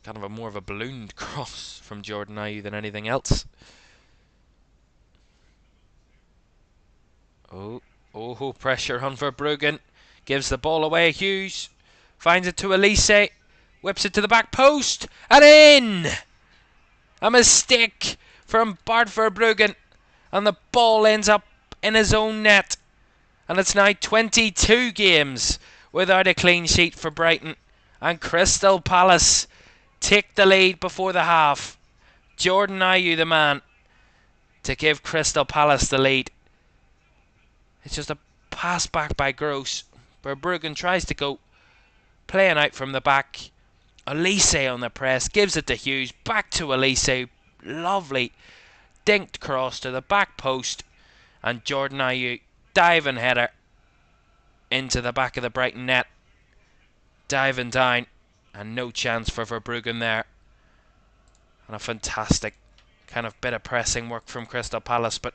kind of more of a ballooned cross from Jordan Ayew than anything else. Oh, pressure on Verbruggen. Gives the ball away. Hughes finds it to Elise. Whips it to the back post. And in! A mistake from Bart Verbruggen. And the ball ends up in his own net. And it's now 22 games without a clean sheet for Brighton. And Crystal Palace take the lead before the half. Jordan Ayew, the man to give Crystal Palace the lead. It's just a pass back by Gross. Verbruggen tries to go playing out from the back. Elise on the press, gives it to Hughes. Back to Elise. Lovely dinked cross to the back post. And Jordan Ayew, diving header into the back of the Brighton net. Diving down. And no chance for Verbruggen there. And a fantastic kind of bit of pressing work from Crystal Palace, but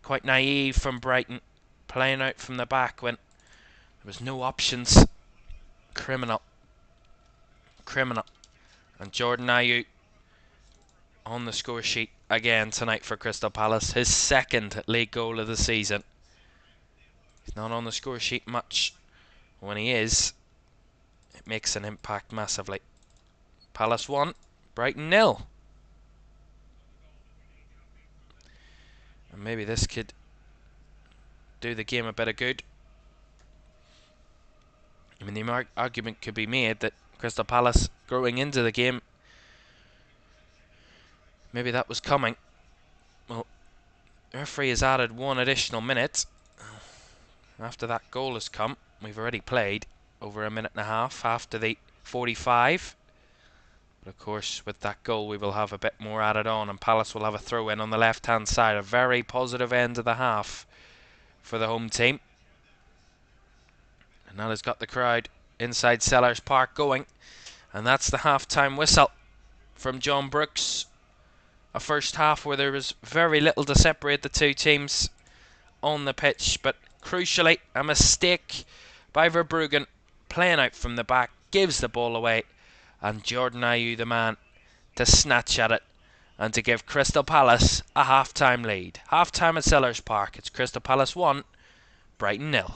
quite naive from Brighton. Playing out from the back when there was no options. Criminal. And Jordan Ayew on the score sheet again tonight for Crystal Palace. His second league goal of the season. He's not on the score sheet much. When he is, it makes an impact massively. Palace 1, Brighton 0. And maybe this could do the game a bit of good. I mean, the argument could be made that Crystal Palace growing into the game, maybe that was coming. Well, the referee has added 1 additional minute. After that goal has come, we've already played over a minute and a half after the 45. Of course, with that goal, we will have a bit more added on, and Palace will have a throw in on the left-hand side. A very positive end of the half for the home team. And that has got the crowd inside Selhurst Park going. And that's the half-time whistle from John Brooks. A first half where there was very little to separate the two teams on the pitch, but crucially, a mistake by Verbruggen, playing out from the back, gives the ball away, and Jordan Ayew the man to snatch at it and to give Crystal Palace a half-time lead. Half-time at Selhurst Park. It's Crystal Palace 1, Brighton 0.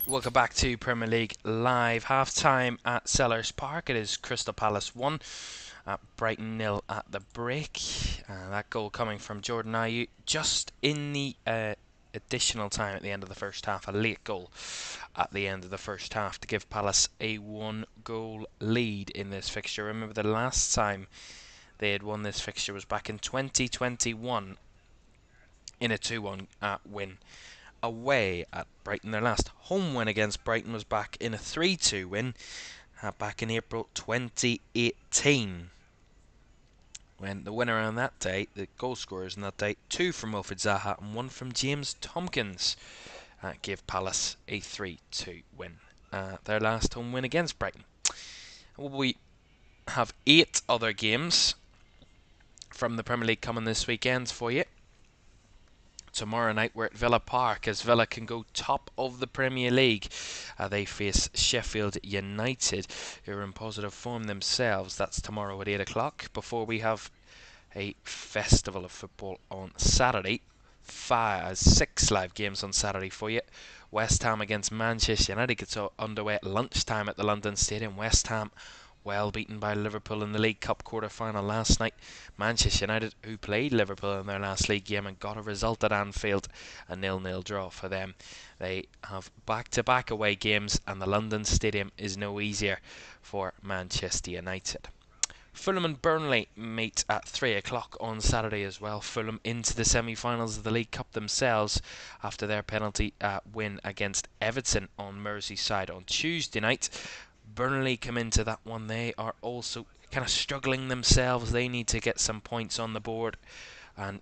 Welcome back to Premier League Live. Half-time at Selhurst Park. It is Crystal Palace 1, at Brighton 0 at the break. That goal coming from Jordan Ayew just in the additional time at the end of the first half. A late goal at the end of the first half to give Palace a 1-goal lead in this fixture. Remember, the last time they had won this fixture was back in 2021 in a 2-1 win away at Brighton. Their last home win against Brighton was back in a 3-2 win back in April 2018, when the winner on that day, the goal scorers on that day, 2 from Wilfried Zaha and 1 from James Tompkins, gave Palace a 3-2 win. Their last home win against Brighton. We have 8 other games from the Premier League coming this weekend for you. Tomorrow night we're at Villa Park as Villa can go top of the Premier League. They face Sheffield United, who are in positive form themselves. That's tomorrow at 8 o'clock, before we have a festival of football on Saturday. 6 live games on Saturday for you. West Ham against Manchester United gets underway at lunchtime at the London Stadium. West Ham well beaten by Liverpool in the League Cup quarter-final last night. Manchester United, who played Liverpool in their last league game and got a result at Anfield, a 0-0 draw for them. They have back-to-back away games, and the London Stadium is no easier for Manchester United. Fulham and Burnley meet at 3 o'clock on Saturday as well. Fulham into the semi-finals of the League Cup themselves after their penalty win against Everton on Merseyside on Tuesday night. Burnley come into that one. They are also kind of struggling themselves. They need to get some points on the board and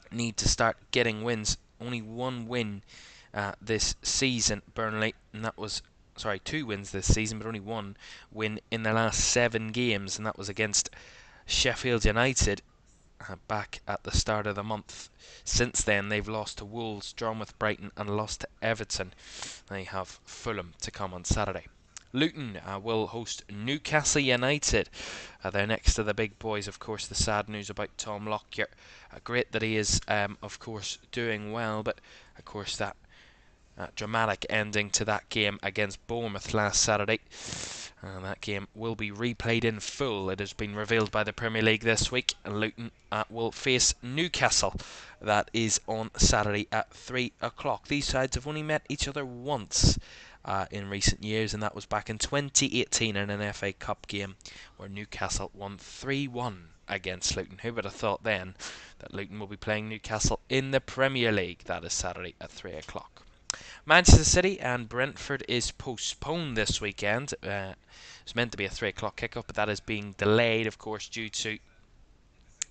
need to start getting wins. Only 1 win this season, Burnley, and that was 2 wins this season, but only 1 win in their last 7 games, and that was against Sheffield United back at the start of the month. Since then, they've lost to Wolves, drawn with Brighton, and lost to Everton. They have Fulham to come on Saturday. Luton will host Newcastle United. They're next to the big boys, of course. The sad news about Tom Lockyer. Great that he is, of course, doing well, but of course that dramatic ending to that game against Bournemouth last Saturday. That game will be replayed in full. It has been revealed by the Premier League this week. Luton will face Newcastle. That is on Saturday at 3 o'clock. These sides have only met each other once in recent years, and that was back in 2018 in an FA Cup game where Newcastle won 3-1 against Luton. Who would have thought then that Luton will be playing Newcastle in the Premier League? That is Saturday at 3 o'clock. Manchester City and Brentford is postponed this weekend. It's meant to be a 3 o'clock kickoff, but that is being delayed, of course, due to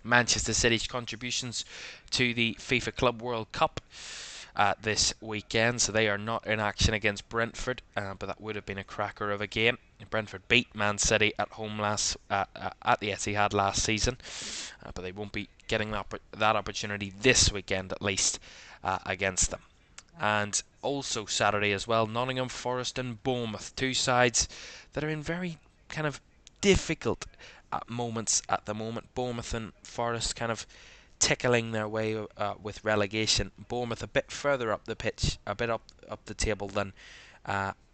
Manchester City's contributions to the FIFA Club World Cup this weekend. So they are not in action against Brentford, but that would have been a cracker of a game. Brentford beat Man City at home at the Etihad last season, but they won't be getting that opportunity this weekend, at least, against them. And also Saturday as well, Nottingham Forest and Bournemouth, two sides that are in very kind of difficult moments at the moment. Bournemouth and Forest kind of tickling their way with relegation. Bournemouth a bit further up the pitch, a bit up the table than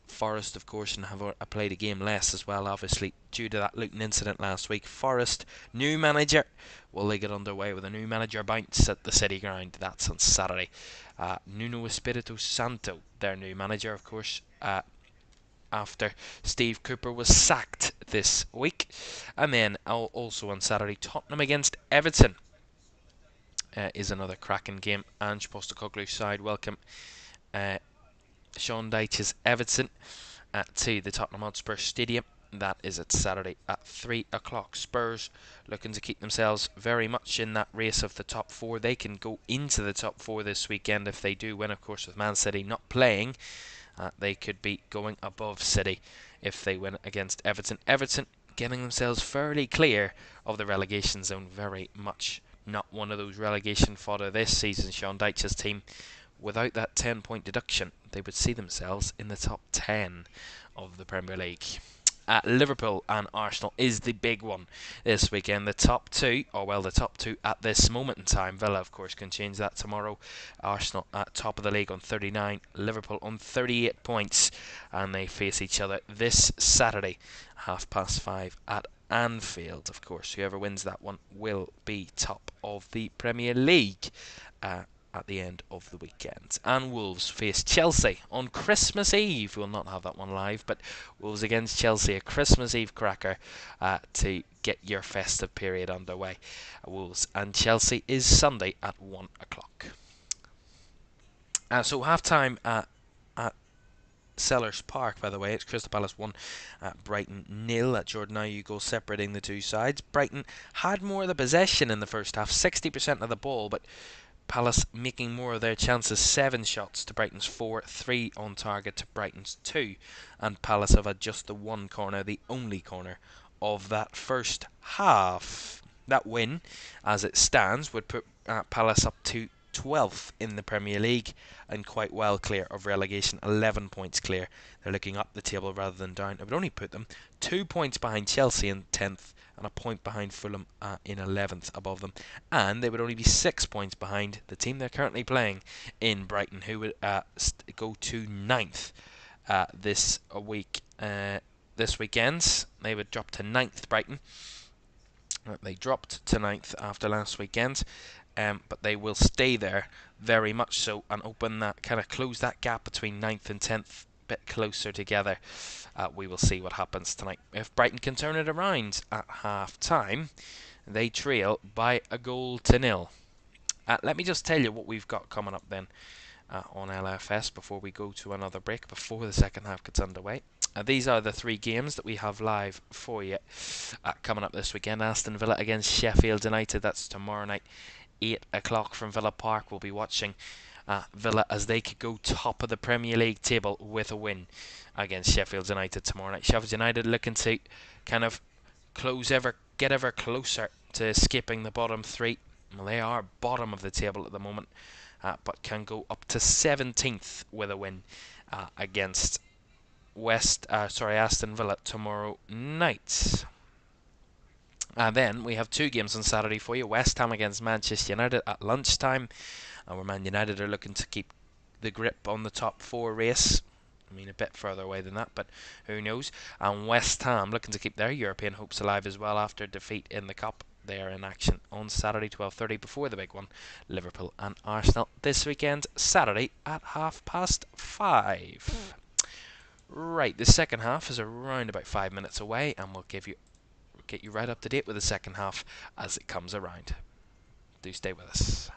Forest, of course, and have played a game less as well, obviously, due to that Luton incident last week. Forest, new manager. Will they get underway with a new manager bounce at the City Ground? That's on Saturday. Nuno Espirito Santo, their new manager, of course, after Steve Cooper was sacked this week. And then also on Saturday, Tottenham against Everton is another cracking game. Ange Postecoglou's side welcome Sean Dyche's Everton to the Tottenham Hotspur Stadium. That is at Saturday at 3 o'clock. Spurs looking to keep themselves very much in that race of the top four. They can go into the top four this weekend if they do win, of course, with Man City not playing. They could be going above City if they win against Everton. Everton getting themselves fairly clear of the relegation zone. Very much not one of those relegation fodder this season. Sean Dyche's team, without that 10-point deduction, they would see themselves in the top 10 of the Premier League. Liverpool and Arsenal is the big one this weekend. The top two at this moment in time. Villa, of course, can change that tomorrow. Arsenal at top of the league on 39, Liverpool on 38 points, and they face each other this Saturday, 5:30 at Anfield. Of course, whoever wins that one will be top of the Premier League at the end of the weekend. And Wolves face Chelsea on Christmas Eve. We'll not have that one live, but Wolves against Chelsea, a Christmas Eve cracker to get your festive period underway. Wolves and Chelsea is Sunday at 1 o'clock. So half-time at Selhurst Park, by the way. It's Crystal Palace 1, Brighton 0. Jordan Ayew goal separating the two sides. Brighton had more of the possession in the first half, 60% of the ball, but Palace making more of their chances, 7 shots to Brighton's 4, 3 on target to Brighton's 2, and Palace have had just the one corner, the only corner of that first half. That win, as it stands, would put Palace up to 12th in the Premier League and quite well clear of relegation, 11 points clear. They're looking up the table rather than down. It would only put them 2 points behind Chelsea in 10th and a point behind Fulham in 11th above them, and they would only be 6 points behind the team they're currently playing in Brighton, who would go to 9th this week. This weekend they would drop to 9th. Brighton, they dropped to 9th after last weekend, but they will stay there very much so and open that, kind of close that gap between 9th and 10th bit closer together. We will see what happens tonight. If Brighton can turn it around at half-time, they trail by a goal to 0. Let me just tell you what we've got coming up then on LFS before we go to another break, before the second half gets underway. These are the 3 games that we have live for you coming up this weekend. Aston Villa against Sheffield United. That's tomorrow night, 8 o'clock from Villa Park. We'll be watching Villa as they could go top of the Premier League table with a win against Sheffield United tomorrow night. Sheffield United looking to kind of get ever closer to escaping the bottom 3. Well, they are bottom of the table at the moment, but can go up to 17th with a win against Aston Villa tomorrow night. And then we have 2 games on Saturday for you. West Ham against Manchester United at lunchtime, where Man United are looking to keep the grip on the top 4 race. I mean, a bit further away than that, but who knows. And West Ham looking to keep their European hopes alive as well after defeat in the Cup. They are in action on Saturday 12:30 before the big one, Liverpool and Arsenal this weekend, Saturday at 5:30. Right, the second half is around about 5 minutes away, and we'll get you right up to date with the second half as it comes around. Do stay with us.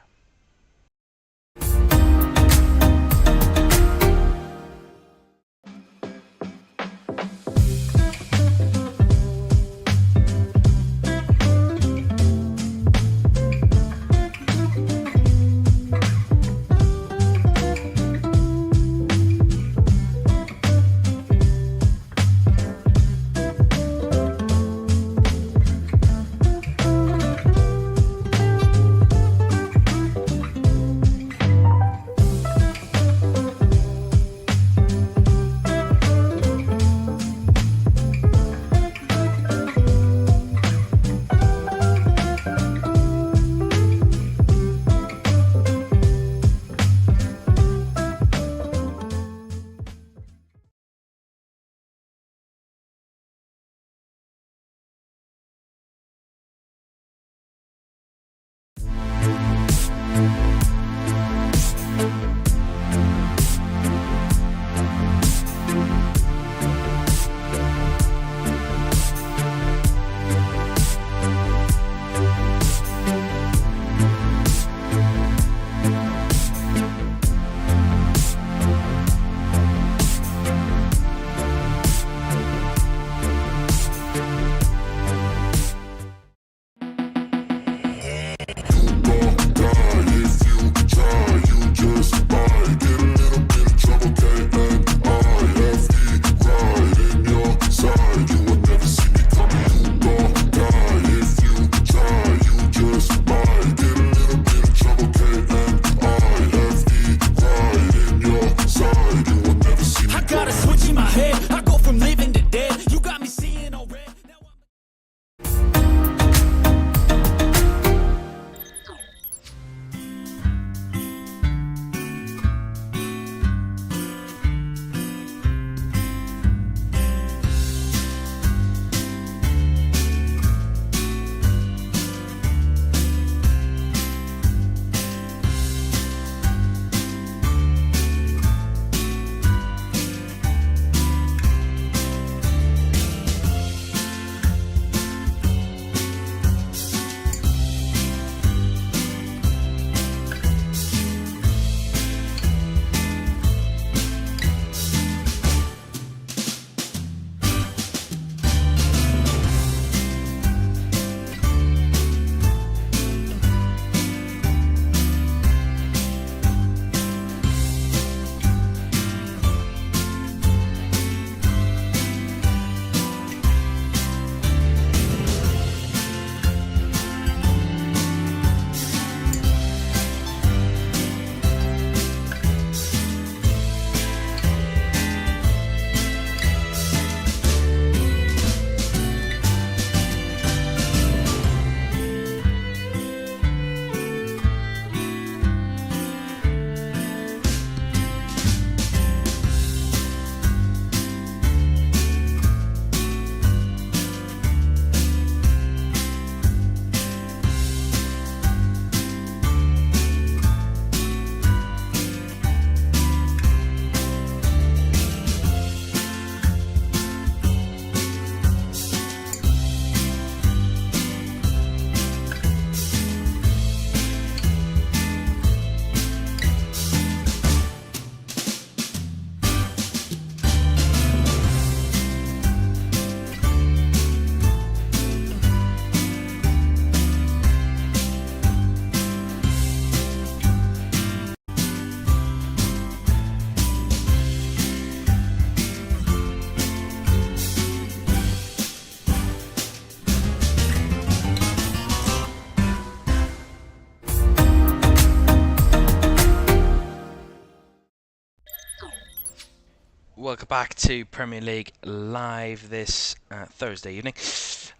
Welcome back to Premier League Live this Thursday evening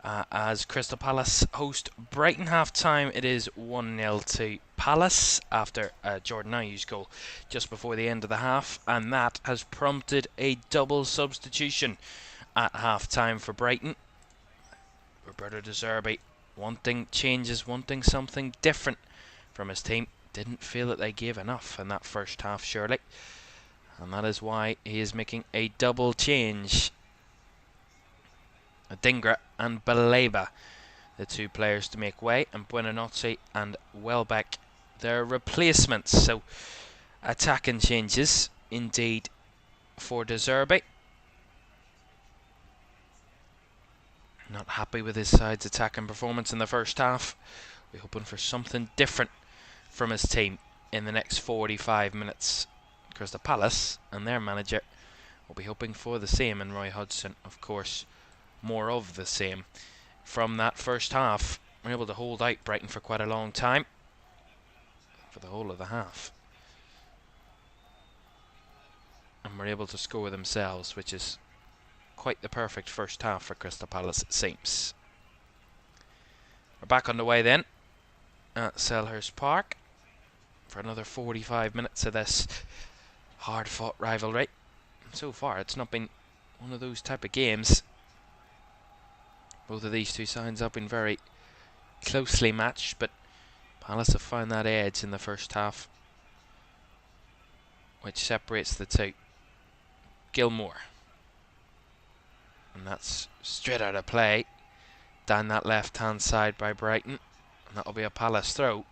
as Crystal Palace host Brighton. Half-time, it is 1-0 to Palace after Jordan Ayew's goal just before the end of the half, and that has prompted a double substitution at half-time for Brighton. Roberto De Zerbi wanting changes, wanting something different from his team. Didn't feel that they gave enough in that first half, surely. And that is why he is making a double change. Adingra and Baleba, the two players to make way, and Buonanotte and Welbeck, their replacements. So, attacking changes indeed for De Zerbi. Not happy with his side's attacking performance in the first half. We're hoping for something different from his team in the next 45 minutes. Crystal Palace and their manager will be hoping for the same, and Roy Hodgson, of course, more of the same. From that first half, we're able to hold out Brighton for quite a long time, for the whole of the half, and we're able to score themselves, which is quite the perfect first half for Crystal Palace, it seems. We're back on the way then at Selhurst Park for another 45 minutes of this hard-fought rivalry. So far, it's not been one of those type of games. Both of these two sides have been very closely matched, but Palace have found that edge in the first half, which separates the two. Gilmore, and that's straight out of play down that left-hand side by Brighton, and that'll be a Palace throw.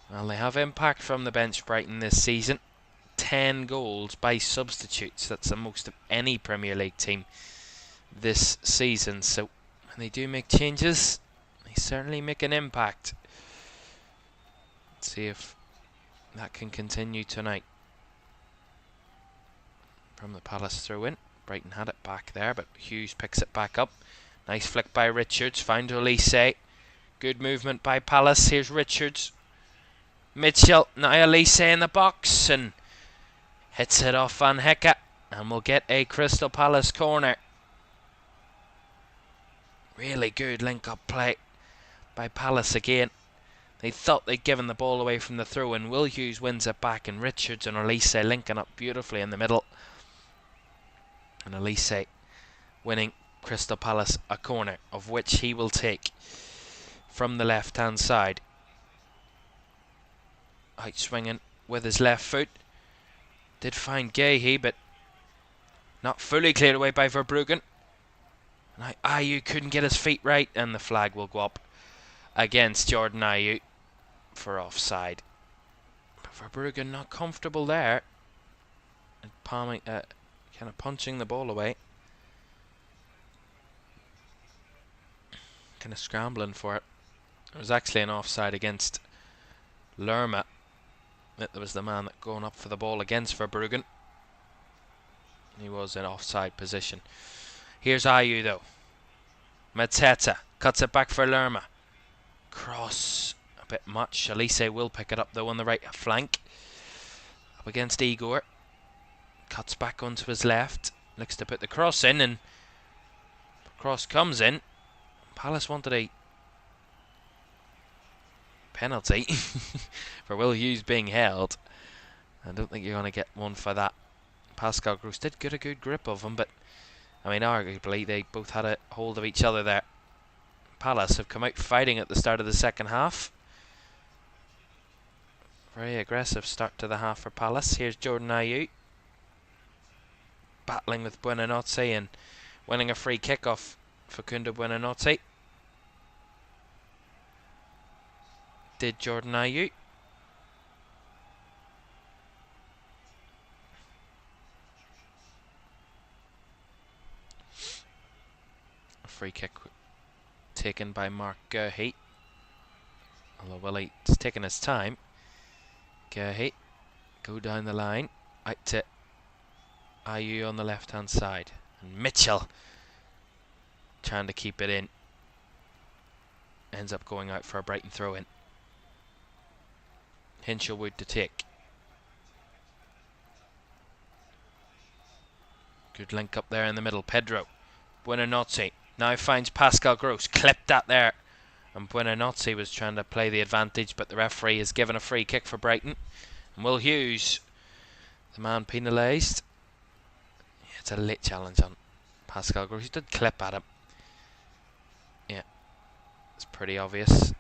Well, they have impact from the bench, Brighton, this season. 10 goals by substitutes. That's the most of any Premier League team this season. So when they do make changes, they certainly make an impact. Let's see if that can continue tonight. From the Palace throw-in, Brighton had it back there, but Hughes picks it back up. Nice flick by Richards, found Olise. Good movement by Palace. Here's Richards. Mitchell, now Olise in the box, and hits it off Van Hecke, and we'll get a Crystal Palace corner. Really good link-up play by Palace again. They thought they'd given the ball away from the throw-in. Will Hughes wins it back, and Richards and Olise linking up beautifully in the middle. And Olise winning Crystal Palace a corner, of which he will take from the left-hand side. Out swinging with his left foot. Did find Gahey, but not fully cleared away by Verbruggen. Now Ayew couldn't get his feet right, and the flag will go up against Jordan Ayew for offside. But Verbruggen not comfortable there, and palming, kind of punching the ball away, kind of scrambling for it. It was actually an offside against Lerma. That was the man that going up for the ball against Verbruggen. He was in offside position. Here's Ayew though. Mateta cuts it back for Lerma. Cross a bit much. Olise will pick it up though on the right flank. Up against Igor. Cuts back onto his left. Looks to put the cross in, and the cross comes in. Palace wanted a penalty for Will Hughes being held. I don't think you're going to get one for that. Pascal Gross did get a good grip of him, but I mean, arguably they both had a hold of each other there. Palace have come out fighting at the start of the second half. Very aggressive start to the half for Palace. Here's Jordan Ayew battling with Buonanotte and winning a free kick off Facundo Buonanotte. Did Jordan Ayew. A free kick taken by Mark Gahey. Although Willie's taking his time. Gahey go down the line. Out to Ayew on the left hand side. And Mitchell trying to keep it in. Ends up going out for a Brighton throw in. Hinchelwood to take. Good link up there in the middle. Pedro. Buonanotte now finds Pascal Gross. Clipped that there. And Buonanotte was trying to play the advantage, but the referee has given a free kick for Brighton. And Will Hughes, the man penalised. Yeah, it's a late challenge on Pascal Gross. He did clip at him. Yeah, it's pretty obvious.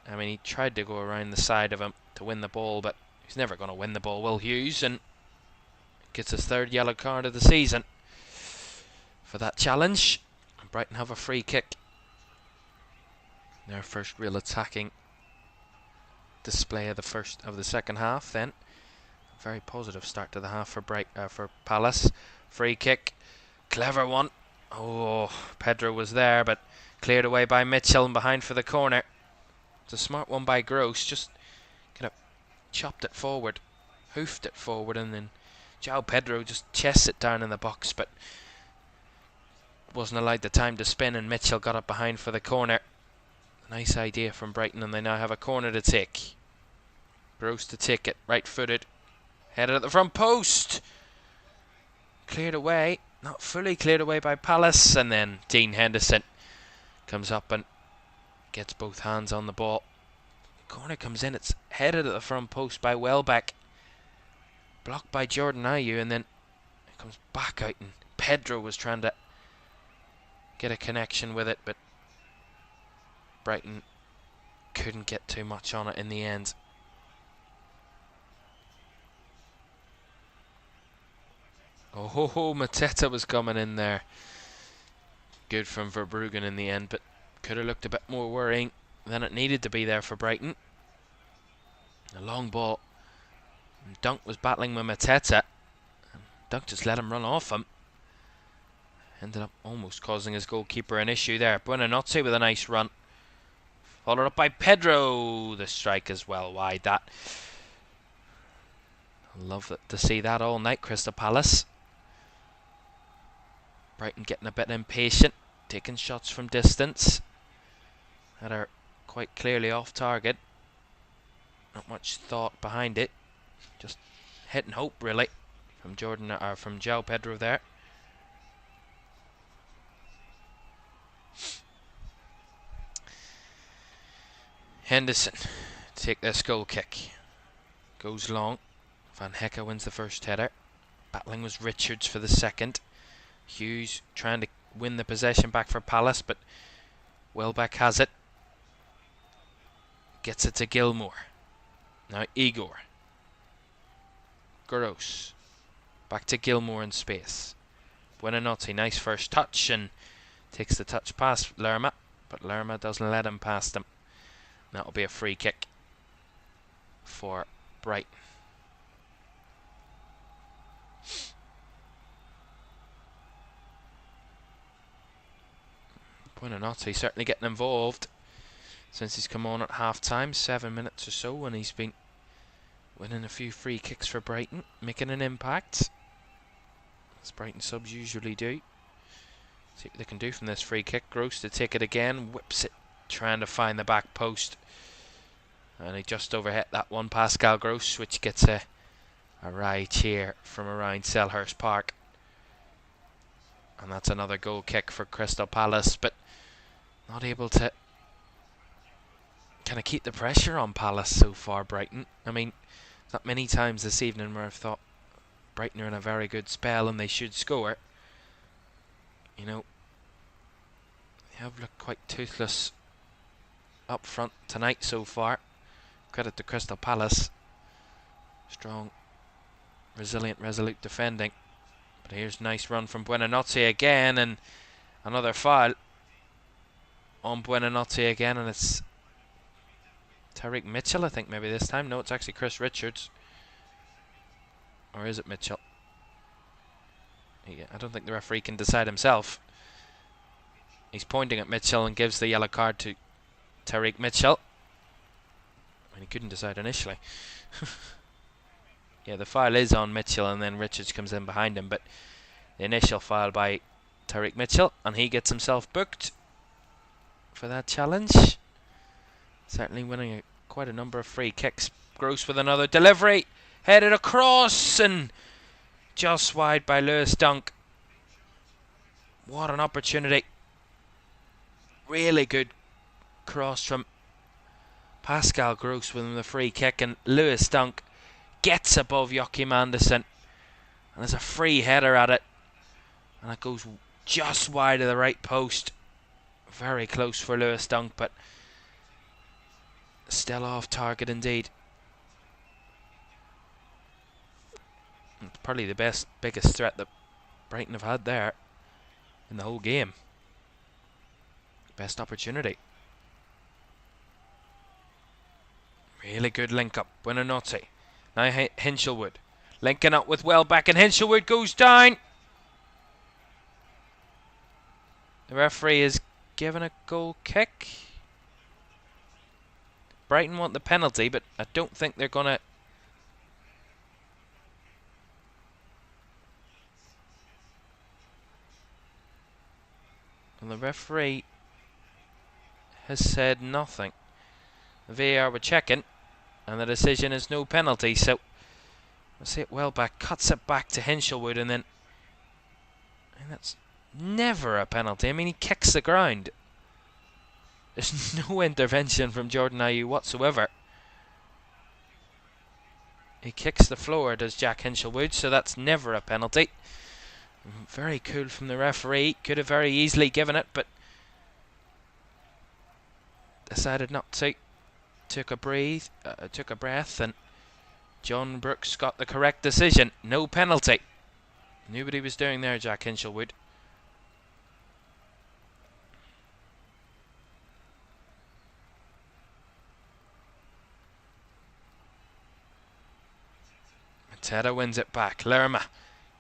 I mean, he tried to go around the side of him to win the ball, but he's never going to win the ball, Will Hughes, and gets his 3rd yellow card of the season for that challenge. And Brighton have a free kick. Their first real attacking display of the second half. Then a very positive start to the half for Palace. Free kick, clever one. Oh, Pedro was there, but cleared away by Mitchell and behind for the corner. It's a smart one by Gross. Just kind of chopped it forward, hoofed it forward, and then João Pedro just chests it down in the box, but wasn't allowed the time to spin, and Mitchell got it behind for the corner. Nice idea from Brighton, and they now have a corner to take. Gross to take it, right-footed, headed at the front post. Cleared away, not fully cleared away by Palace, and then Dean Henderson comes up and gets both hands on the ball. Corner comes in, it's headed at the front post by Welbeck. Blocked by Jordan Ayew, and then it comes back out, and Pedro was trying to get a connection with it, but Brighton couldn't get too much on it in the end. Oh, Mateta was coming in there. Good from Verbruggen in the end, but could have looked a bit more worrying than it needed to be there for Brighton. A long ball. And Dunk was battling with Mateta. Dunk just let him run off him. Ended up almost causing his goalkeeper an issue there. Buonanotte with a nice run. Followed up by Pedro. The strike as well wide. That. Love to see that all night, Crystal Palace. Brighton getting a bit impatient, taking shots from distance that are quite clearly off target. Not much thought behind it. Just hit and hope, really, from João Pedro there. Henderson take this goal kick. Goes long. Van Hecke wins the first header. Battling was Richards for the second. Hughes trying to win the possession back for Palace, but Welbeck has it. Gets it to Gilmour. Now Igor. Gross. Back to Gilmour in space. Buonanotte, nice first touch, and takes the touch past Lerma, but Lerma doesn't let him past him. That'll be a free kick for Brighton. Buonanotte certainly getting involved since he's come on at half-time, 7 minutes or so, and he's been winning a few free kicks for Brighton, making an impact, as Brighton subs usually do. See what they can do from this free kick. Gross to take it again, whips it, trying to find the back post, and he just overhit that one, Pascal Gross, which gets a ride cheer from around Selhurst Park. And that's another goal kick for Crystal Palace, but not able to kind of keep the pressure on Palace so far, Brighton. I mean, not many times this evening where I've thought Brighton are in a very good spell and they should score. You know, they have looked quite toothless up front tonight so far. Credit to Crystal Palace. Strong, resilient, resolute defending. But here's a nice run from Buonanotte again, and another foul on Buonanotte again, and it's Tyreek Mitchell, I think, maybe this time. No, it's actually Chris Richards. Or is it Mitchell? Yeah, I don't think the referee can decide himself. He's pointing at Mitchell and gives the yellow card to Tyreek Mitchell. I mean, he couldn't decide initially. Yeah, the foul is on Mitchell, and then Richards comes in behind him, but the initial foul by Tyreek Mitchell, and he gets himself booked for that challenge. Certainly winning quite a number of free kicks. Gross with another delivery, headed across, and just wide by Lewis Dunk. What an opportunity. Really good cross from Pascal Gross with the free kick, and Lewis Dunk gets above Joachim Andersen, and there's a free header at it, and it goes just wide of the right post. Very close for Lewis Dunk, but still off target indeed. It's probably the biggest threat that Brighton have had there in the whole game. Best opportunity. Really good link up. Buonanotte. Now Hinchelwood linking up with Welbeck, and Hinchelwood goes down. The referee is given a goal kick. Brighton want the penalty, but I don't think they're going to. And the referee has said nothing. The VAR were checking, and the decision is no penalty. So we'll see it. Welbeck cuts it back to Hinchelwood, and then that's never a penalty. I mean, he kicks the ground. There's no intervention from Jordan Ayew whatsoever. He kicks the floor, does Jack Hinchelwood, so that's never a penalty. Very cool from the referee. Could have very easily given it, but decided not to. Took a breath, and John Brooks got the correct decision. No penalty. Knew what he was doing there, Jack Hinchelwood. Mateta wins it back. Lerma.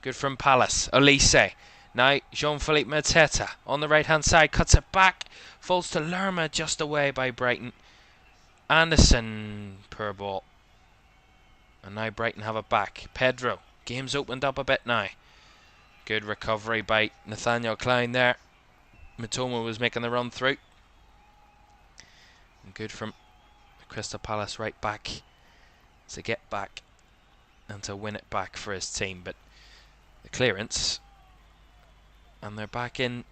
Good from Palace. Olise. Now Jean-Philippe Mateta on the right hand side. Cuts it back. Falls to Lerma, just away by Brighton. Anderson, poor ball. And now Brighton have it back. Pedro. Game's opened up a bit now. Good recovery by Nathaniel Klein there. Mitoma was making the run through. And good from Crystal Palace right back to get back and to win it back for his team. But the clearance, and they're back in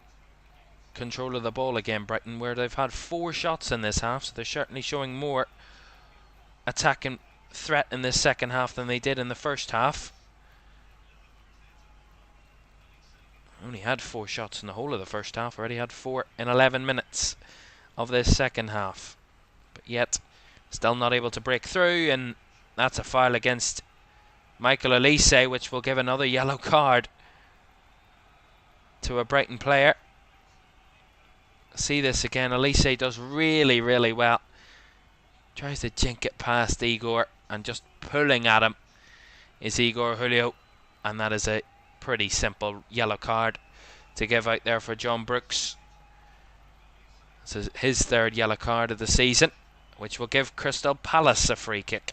control of the ball again, Brighton, where they've had 4 shots in this half, so they're certainly showing more attacking threat in this second half than they did in the first half. Only had 4 shots in the whole of the first half, already had 4 in 11 minutes of this second half, but yet still not able to break through, and that's a foul against Michael Olise, which will give another yellow card to a Brighton player. See this again. Olise does really, really well. Tries to jink it past Igor, and just pulling at him is Igor Julio, and that is a pretty simple yellow card to give out there for John Brooks. This is his 3rd yellow card of the season, which will give Crystal Palace a free kick.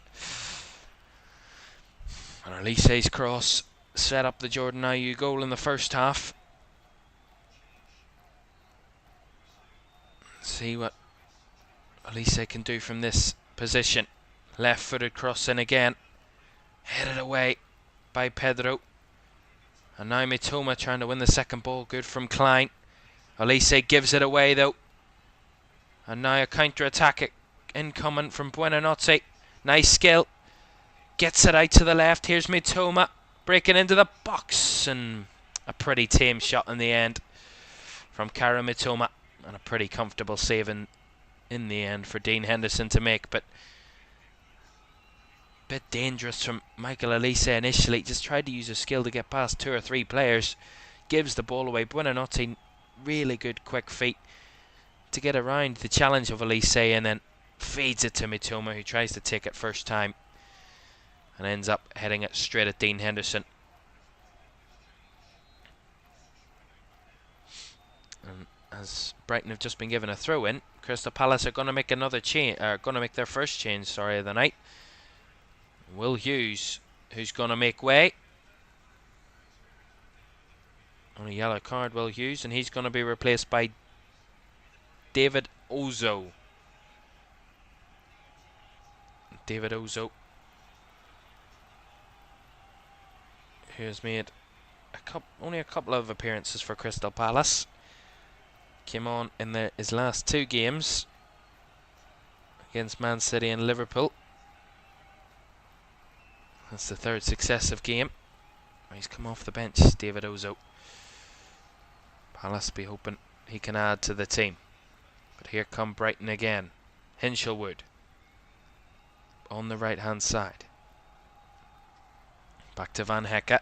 And Olise's cross set up the Jordan Ayew goal in the first half. See what Olise can do from this position. Left-footed cross in again. Headed away by Pedro. And now Mitoma trying to win the second ball. Good from Klein. Olise gives it away though. And now a counter-attack incoming from Buonanotte. Nice skill. Gets it out to the left. Here's Mitoma breaking into the box. And a pretty tame shot in the end from Kara Mitoma. And a pretty comfortable save in the end for Dean Henderson to make. But a bit dangerous from Michael Olise initially. Just tried to use his skill to get past 2 or 3 players. Gives the ball away. Buonanotte, really good quick feet to get around the challenge of Olise, and then feeds it to Mitoma, who tries to take it first time and ends up heading it straight at Dean Henderson. And as Brighton have just been given a throw in, Crystal Palace are going to make another change, going to make their first change, sorry, of the night. Will Hughes, who's going to make way. On a yellow card, Will Hughes, and he's going to be replaced by David Ozo. David Ozo, who has made only a couple of appearances for Crystal Palace. Came on in his last 2 games against Man City and Liverpool. That's the 3rd successive game. He's come off the bench, David Ozo. Palace be hoping he can add to the team. But here come Brighton again. Hinshelwood on the right hand side. Back to Van Hecke.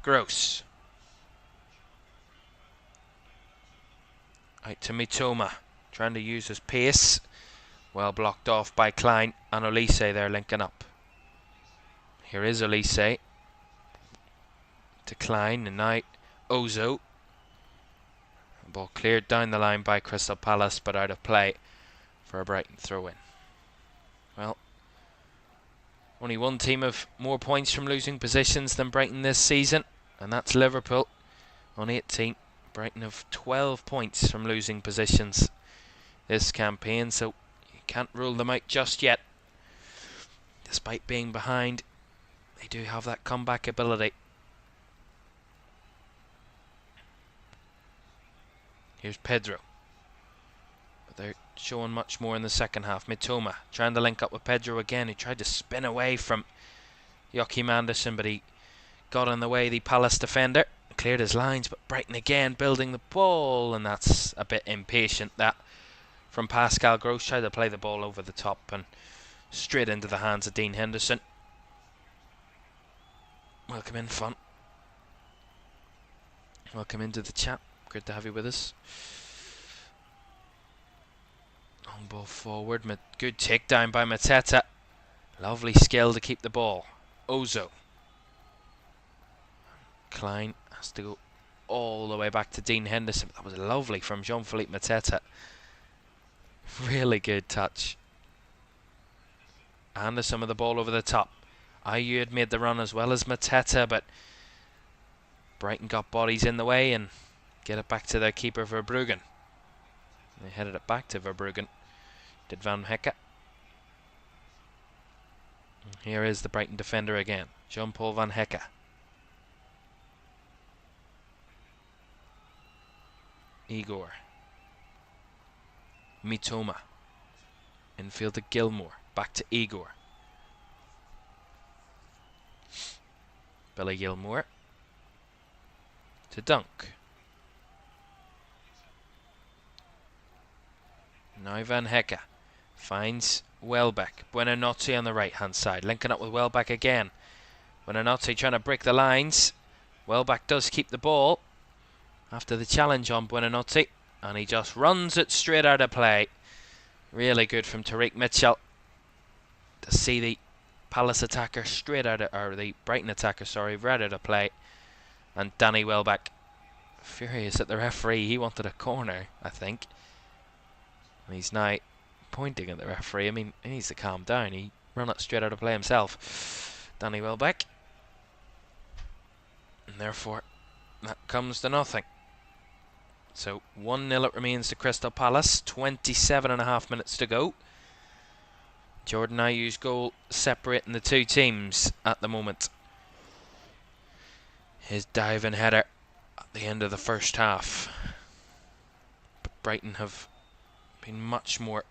Gross. Out to Mitoma, trying to use his pace. Well blocked off by Klein and Olise there linking up. Here is Olise to Klein and now Ozo. The ball cleared down the line by Crystal Palace but out of play for a Brighton throw in. Well, only one team of more points from losing positions than Brighton this season, and that's Liverpool on 18. Brighton have 12 points from losing positions this campaign, so you can't rule them out just yet. Despite being behind, they do have that comeback ability. Here's Pedro. But they're showing much more in the second half. Mitoma trying to link up with Pedro again. He tried to spin away from Joachim Andersen, but he got in the way, the Palace defender. Cleared his lines, but Brighton again building the ball, and that's a bit impatient, that from Pascal Gross. Tried to play the ball over the top and straight into the hands of Dean Henderson. Welcome in, Fun. Welcome into the chat. Good to have you with us. Long ball forward. Good takedown by Mateta. Lovely skill to keep the ball. Ozo. Klein has to go all the way back to Dean Henderson. That was lovely from Jean-Philippe Mateta. Really good touch. Anderson with the ball over the top. Ayew had made the run as well as Mateta, but Brighton got bodies in the way and get it back to their keeper Verbruggen. They headed it back to Verbruggen. Did Van Hecke. Here is the Brighton defender again, Jean-Paul Van Hecke. Igor. Mitoma. Infield to Gilmore. Back to Igor. Billy Gilmore. To Dunk. Now Van Hecke finds Welbeck. Buonanotte on the right hand side. Linking up with Welbeck again. Buonanotte trying to break the lines. Welbeck does keep the ball after the challenge on Buonanotte, and he just runs it straight out of play. Really good from Tariq Mitchell to see the Palace attacker straight out of, or the Brighton attacker, sorry, right out of play. And Danny Welbeck furious at the referee. He wanted a corner, I think. And he's now pointing at the referee. I mean, he needs to calm down. He ran it straight out of play himself. Danny Welbeck. And therefore, that comes to nothing. So 1-0 it remains to Crystal Palace. 27.5 minutes to go. Jordan Ayew's goal separating the two teams at the moment. His diving header at the end of the first half. But Brighton have been much more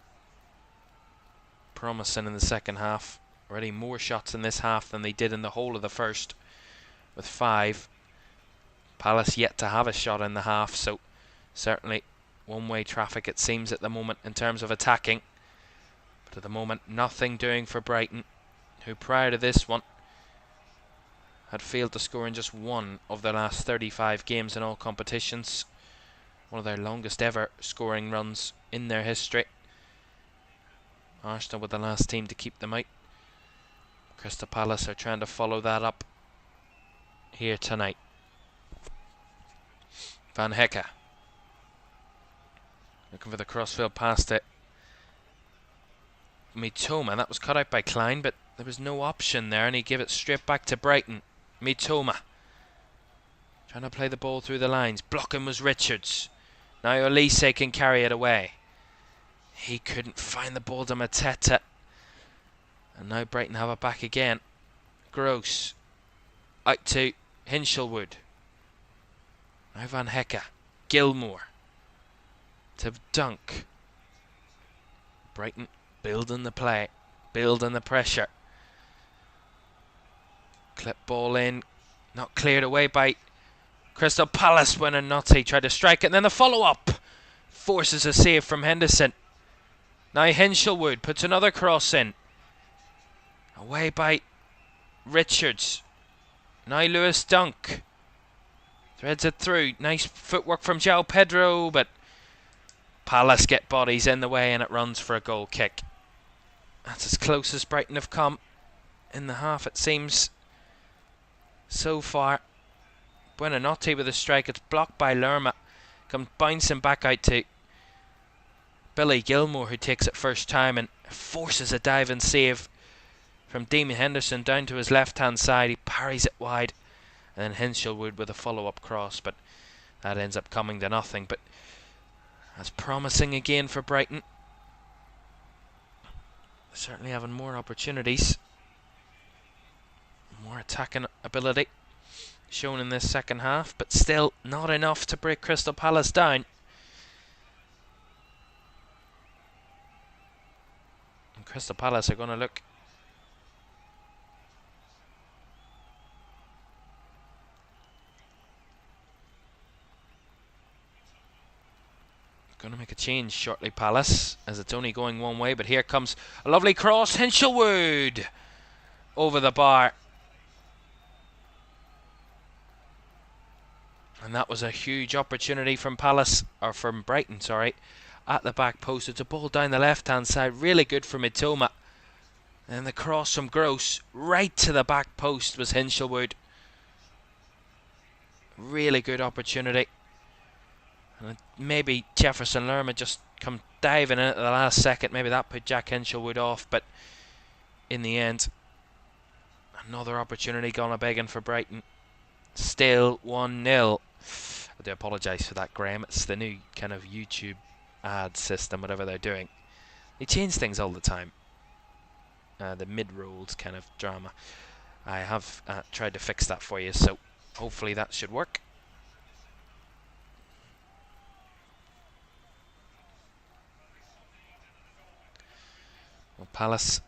promising in the second half. Already more shots in this half than they did in the whole of the first, with 5. Palace yet to have a shot in the half, so certainly one-way traffic it seems at the moment in terms of attacking. But at the moment, nothing doing for Brighton, who prior to this one had failed to score in just one of their last 35 games in all competitions. One of their longest ever scoring runs in their history. Arsenal were the last team to keep them out. Crystal Palace are trying to follow that up here tonight. Van Hecke looking for the crossfield pass to Mitoma. That was cut out by Klein, but there was no option there, and he gave it straight back to Brighton. Mitoma trying to play the ball through the lines. Blocking was Richards. Now Olise can carry it away. He couldn't find the ball to Mateta. And now Brighton have it back again. Gross. Out to Hinshelwood. Now Van Hecke. Gilmour. To Dunk. Brighton building the play. Building the pressure. Clip ball in. Not cleared away by Crystal Palace when Notty tried to strike it. And then the follow-up. Forces a save from Henderson. Now Hinshelwood puts another cross in. Away by Richards. Now Lewis Dunk. Threads it through. Nice footwork from João Pedro, but Palace get bodies in the way and it runs for a goal kick. That's as close as Brighton have come in the half, it seems, so far. Buonanotte with a strike. It's blocked by Lerma. Comes bouncing back out to Billy Gilmour, who takes it first time and forces a dive and save from Damien Henderson down to his left-hand side. He parries it wide, and then Hinshelwood with a follow-up cross, but that ends up coming to nothing. But that's promising again for Brighton. Certainly having more opportunities, more attacking ability shown in this second half, but still not enough to break Crystal Palace down. And Crystal Palace are going to look going to make a change shortly, Palace, as it's only going one way. But here comes a lovely cross. Hinshelwood over the bar. And that was a huge opportunity from Palace, or from Brighton, sorry, at the back post. It's a ball down the left-hand side. Really good for Mitoma. And the cross from Gross right to the back post was Hinshelwood. Really good opportunity. And maybe Jefferson Lerma just come diving in at the last second. Maybe that put Jack Hinshelwood off. But in the end, another opportunity gone a begging for Brighton. Still 1-0. I do apologise for that, Graham. It's the new kind of YouTube ad system, whatever they're doing. They change things all the time. The mid-rolls kind of drama. I have tried to fix that for you, so hopefully that should work. Well, Palace,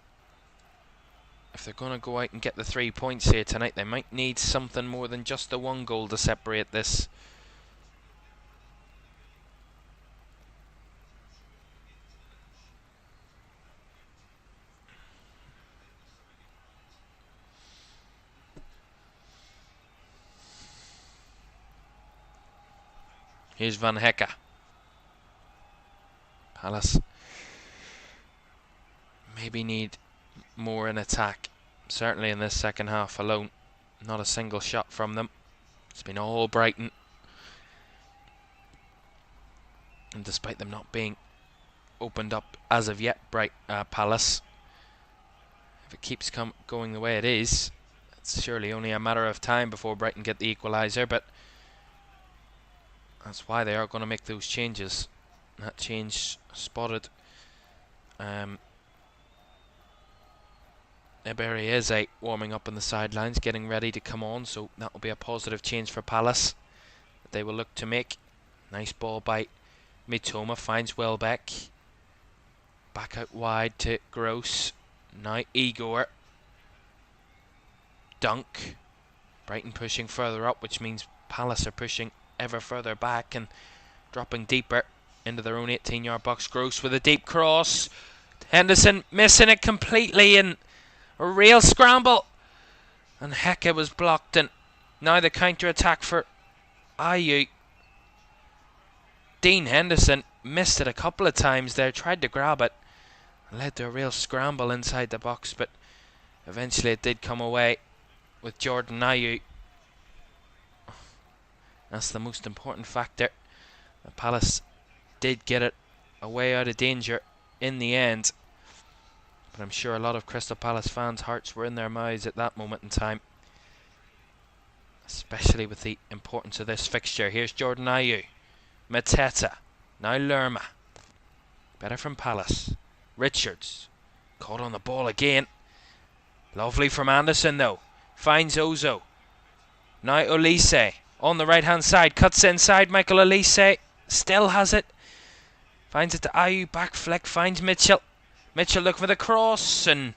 if they're going to go out and get the 3 points here tonight, they might need something more than just the one goal to separate this. Here's Van Hecke. Palace maybe need more in attack. Certainly in this second half alone. Not a single shot from them. It's been all Brighton. And despite them not being opened up as of yet, Palace, if it keeps going the way it is, it's surely only a matter of time before Brighton get the equalizer. But that's why they are going to make those changes. That change spotted. Ebereeze warming up on the sidelines, getting ready to come on, so that will be a positive change for Palace that they will look to make. Nice ball by Mitoma, finds Welbeck. Back out wide to Gross. Now Igor. Dunk. Brighton pushing further up, which means Palace are pushing ever further back and dropping deeper into their own 18-yard box. Gross with a deep cross. Henderson missing it completely, and a real scramble, and Hecke was blocked, and now the counter-attack for Ayew. Dean Henderson missed it a couple of times there, tried to grab it, led to a real scramble inside the box, but eventually it did come away with Jordan Ayew. That's the most important factor. The Palace did get it away out of danger in the end. But I'm sure a lot of Crystal Palace fans' hearts were in their mouths at that moment in time. Especially with the importance of this fixture. Here's Jordan Ayew. Mateta. Now Lerma. Better from Palace. Richards. Caught on the ball again. Lovely from Anderson though. finds Ozo. Now Olise on the right hand side, cuts inside. Michael Olise still has it. Finds it to Ayew, back flick, finds Mitchell. Mitchell looking for the cross and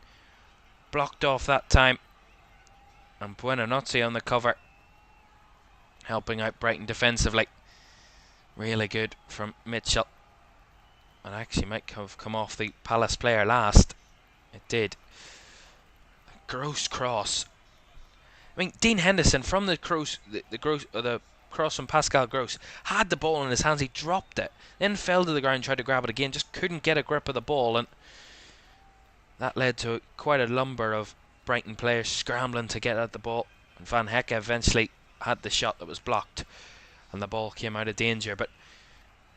blocked off that time. And Buonanotte on the cover, helping out Brighton defensively. Really good from Mitchell. And actually might have come off the Palace player last. It did. A gross cross. I mean, Dean Henderson from the cross from Pascal Gross had the ball in his hands. He dropped it, then fell to the ground, tried to grab it again, just couldn't get a grip of the ball, and that led to quite a lumber of Brighton players scrambling to get at the ball. And Van Hecke eventually had the shot that was blocked, and the ball came out of danger. But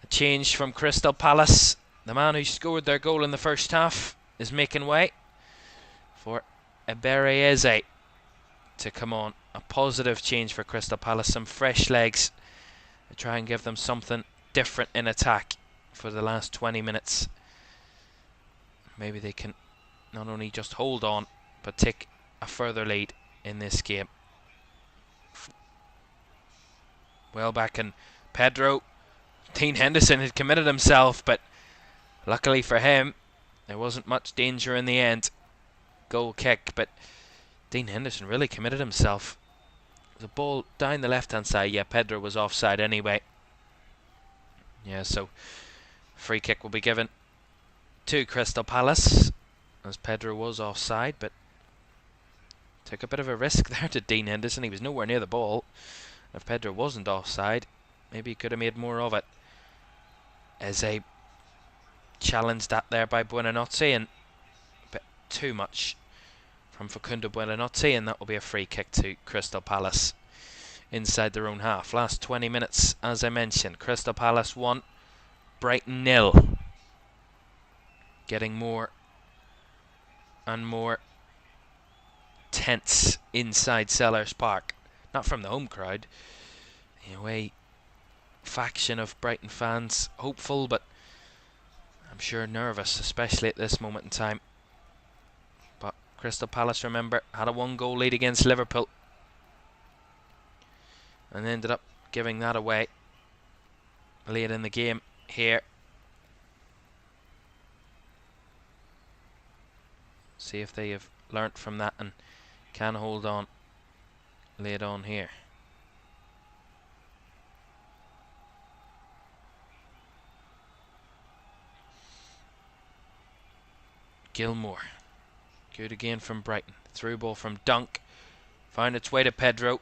a change from Crystal Palace. The man who scored their goal in the first half is making way for Ebereeze to come on. A positive change for Crystal Palace, some fresh legs to try and give them something different in attack for the last 20 minutes. Maybe they can not only just hold on, but take a further lead in this game. Well back in Pedro. Dean Henderson had committed himself, but luckily for him, there wasn't much danger in the end. Goal kick, but Dean Henderson really committed himself. The ball down the left-hand side. Yeah, Pedro was offside anyway. Yeah, so free kick will be given to Crystal Palace, as Pedro was offside, but took a bit of a risk there to Dean Henderson. He was nowhere near the ball. If Pedro wasn't offside, maybe he could have made more of it. Eze challenged that there by Buonanotte, and a bit too much from Facundo Buonanotte, and that will be a free kick to Crystal Palace inside their own half. Last 20 minutes, as I mentioned, Crystal Palace 1, Brighton 0. Getting more and more tense inside Selhurst Park. Not from the home crowd. The away faction of Brighton fans hopeful, but I'm sure nervous, especially at this moment in time. But Crystal Palace, remember, had a 1-goal lead against Liverpool and ended up giving that away late in the game here. See if they have learnt from that and can hold on late on here. Gilmour. Good again from Brighton. Through ball from Dunk. Found its way to Pedro.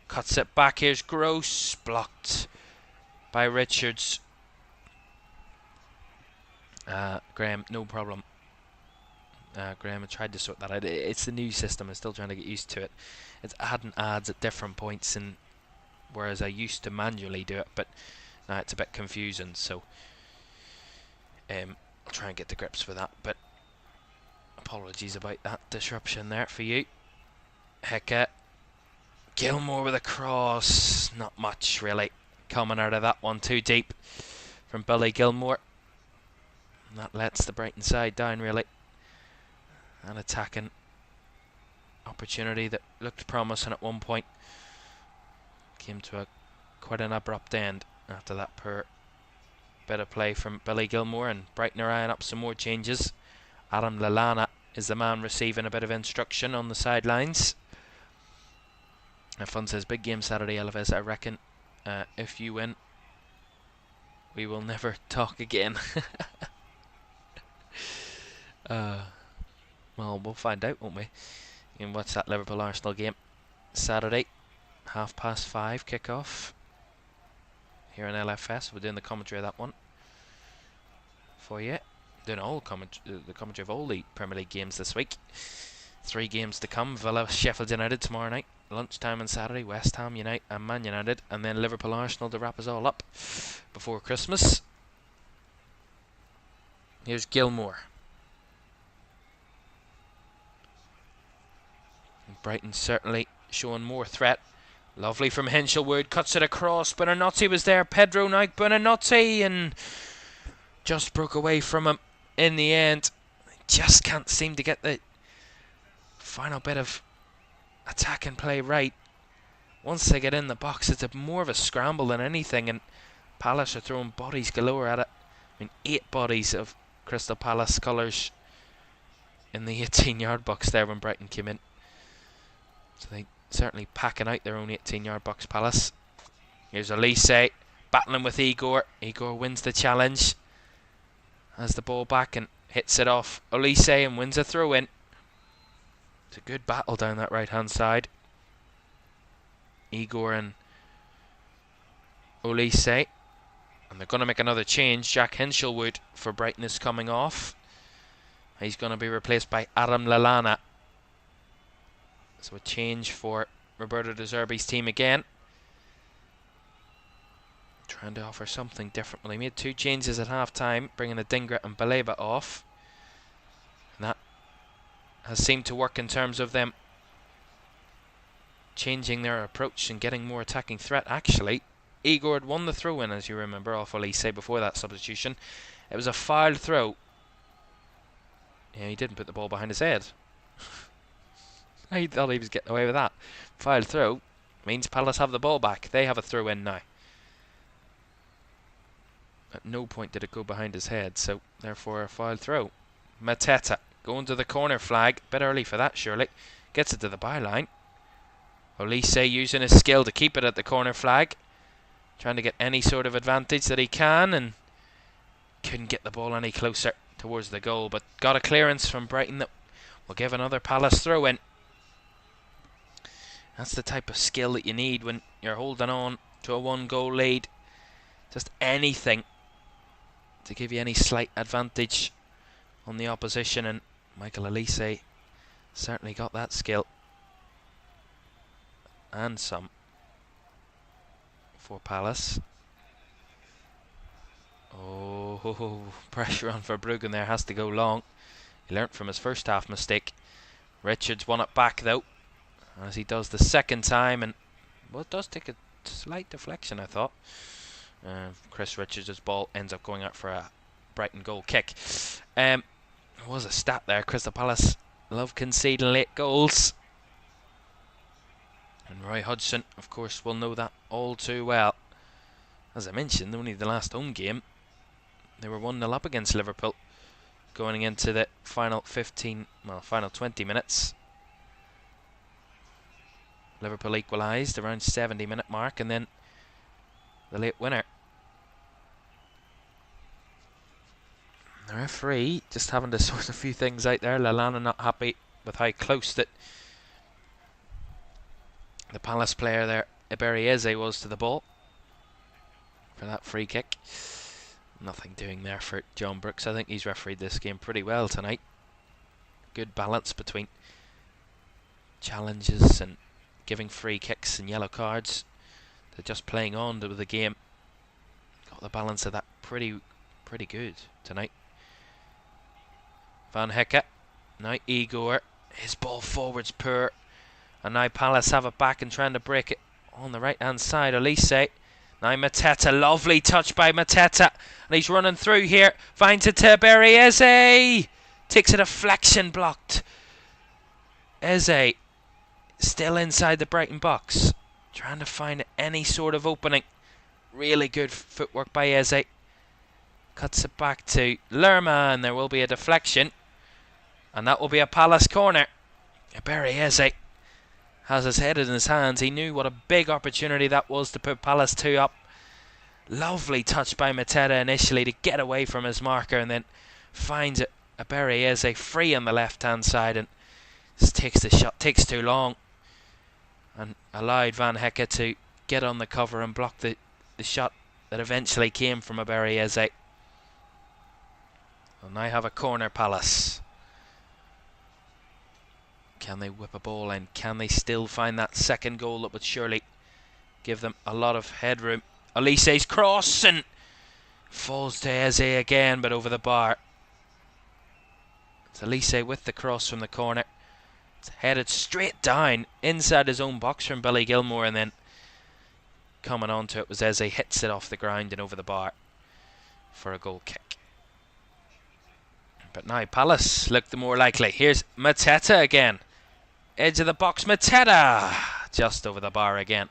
Cuts it back. Here's Gross. Blocked by Richards. Graham, no problem. Graham had tried to sort that out. It's the new system. I'm still trying to get used to it. It's adding ads at different points, and whereas I used to manually do it, but now it's a bit confusing. So I'll try and get to grips with that. But apologies about that disruption there for you. Hecke. Gilmour with a cross. Not much really coming out of that one. Too deep from Billy Gilmour. And that lets the Brighton side down really. An attacking opportunity that looked promising at one point came to quite an abrupt end after that poor bit of play from Billy Gilmour, and Brighton are eyeing up some more changes. Adam Lallana is the man receiving a bit of instruction on the sidelines. Fun says, big game Saturday, Elvis. I reckon if you win, we will never talk again. Well, we'll find out, won't we? You can watch that Liverpool-Arsenal game Saturday, 5:30 kick-off here in LFS. We're doing the commentary of that one for you. Doing all the commentary of all the Premier League games this week. 3 games to come. Villa, Sheffield United tomorrow night. Lunchtime on Saturday. West Ham United and Man United. And then Liverpool-Arsenal to wrap us all up before Christmas. Here's Gilmour. Brighton certainly showing more threat. Lovely from Hinchelwood, cuts it across. Buonanotte was there. Pedro now. Buonanotte, and just broke away from him in the end. Just can't seem to get the final bit of attack and play right. Once they get in the box, it's more of a scramble than anything, and Palace are throwing bodies galore at it. I mean, 8 bodies of Crystal Palace colours in the 18-yard box there when Brighton came in. So they certainly packing out their own 18-yard box, Palace. Here's Elise battling with Igor. Igor wins the challenge. Has the ball back and hits it off Elise and wins a throw-in. It's a good battle down that right-hand side. Igor and Elise. And they're going to make another change. Jack Hinshelwood for Brighton is coming off. He's going to be replaced by Adam Lallana. So a change for Roberto De Zerbi's team again. Trying to offer something different. Well, he made 2 changes at half-time, bringing Adingra and Baleba off. And that has seemed to work in terms of them changing their approach and getting more attacking threat. Actually, Igor had won the throw-in, as you remember, off Elise before that substitution. It was a foul throw. Yeah, he didn't put the ball behind his head. I thought he was getting away with that. Foul throw means Palace have the ball back. They have a throw-in now. At no point did it go behind his head, so therefore a foul throw. Mateta going to the corner flag. Bit early for that, surely. Gets it to the byline. Elise using his skill to keep it at the corner flag. Trying to get any sort of advantage that he can, and couldn't get the ball any closer towards the goal, but got a clearance from Brighton that will give another Palace throw-in. That's the type of skill that you need when you're holding on to a 1-goal lead. Just anything to give you any slight advantage on the opposition, and Michael Elise certainly got that skill. And some for Palace. Oh, pressure on Verbruggen there, has to go long. He learnt from his first half mistake. Richards won it back though, as he does the second time, and well, it does take a slight deflection, I thought. Chris Richards' ball ends up going out for a Brighton goal kick. There was a stat there. Crystal Palace love conceding late goals, and Roy Hodgson, of course, will know that all too well. As I mentioned, only the last home game, they were 1-0 up against Liverpool going into the final 20 minutes. Liverpool equalised around 70-minute mark, and then the late winner. The referee just having to sort a few things out there. Lallana not happy with how close that the Palace player there, Iberieze, was to the ball for that free kick. Nothing doing there for John Brooks. I think he's refereed this game pretty well tonight. Good balance between challenges and giving free kicks and yellow cards. They're just playing on to the game. Got the balance of that pretty good tonight. Van Hecke. Now Igor. His ball forward's poor. And now Palace have it back and trying to break it on the right hand side. Elise. Now Mateta. Lovely touch by Mateta. And he's running through here. Finds it to Iberieze. Takes a deflection, blocked. Eze still inside the Brighton box, trying to find any sort of opening. Really good footwork by Eze. Cuts it back to Lerma, and there will be a deflection, and that will be a Palace corner. Iberieze has his head in his hands. He knew what a big opportunity that was to put Palace 2 up. Lovely touch by Mateta initially to get away from his marker, and then finds it Iberieze free on the left hand side, and just takes the shot. Takes too long, and allowed Van Hecke to get on the cover and block the shot that eventually came from Iberieze. And now have a corner, Palace. Can they whip a ball in? Can they still find that second goal that would surely give them a lot of headroom? Elise's cross, and falls to Eze again, but over the bar. It's Elise with the cross from the corner. It's headed straight down inside his own box from Billy Gilmore, and then coming onto it was Eze. Hits it off the ground and over the bar for a goal kick. But now Palace look the more likely. Here's Mateta again. Edge of the box, Mateta! Just over the bar again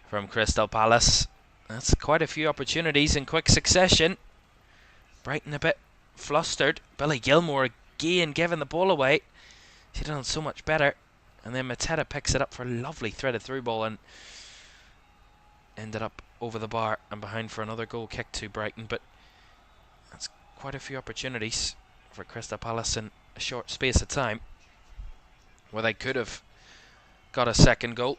from Crystal Palace. That's quite a few opportunities in quick succession. Brighton a bit flustered. Billy Gilmore again giving the ball away. She'd done so much better. And then Mateta picks it up for a lovely threaded through ball and ended up over the bar and behind for another goal kick to Brighton. But that's quite a few opportunities for Crystal Palace in a short space of time where they could have got a second goal.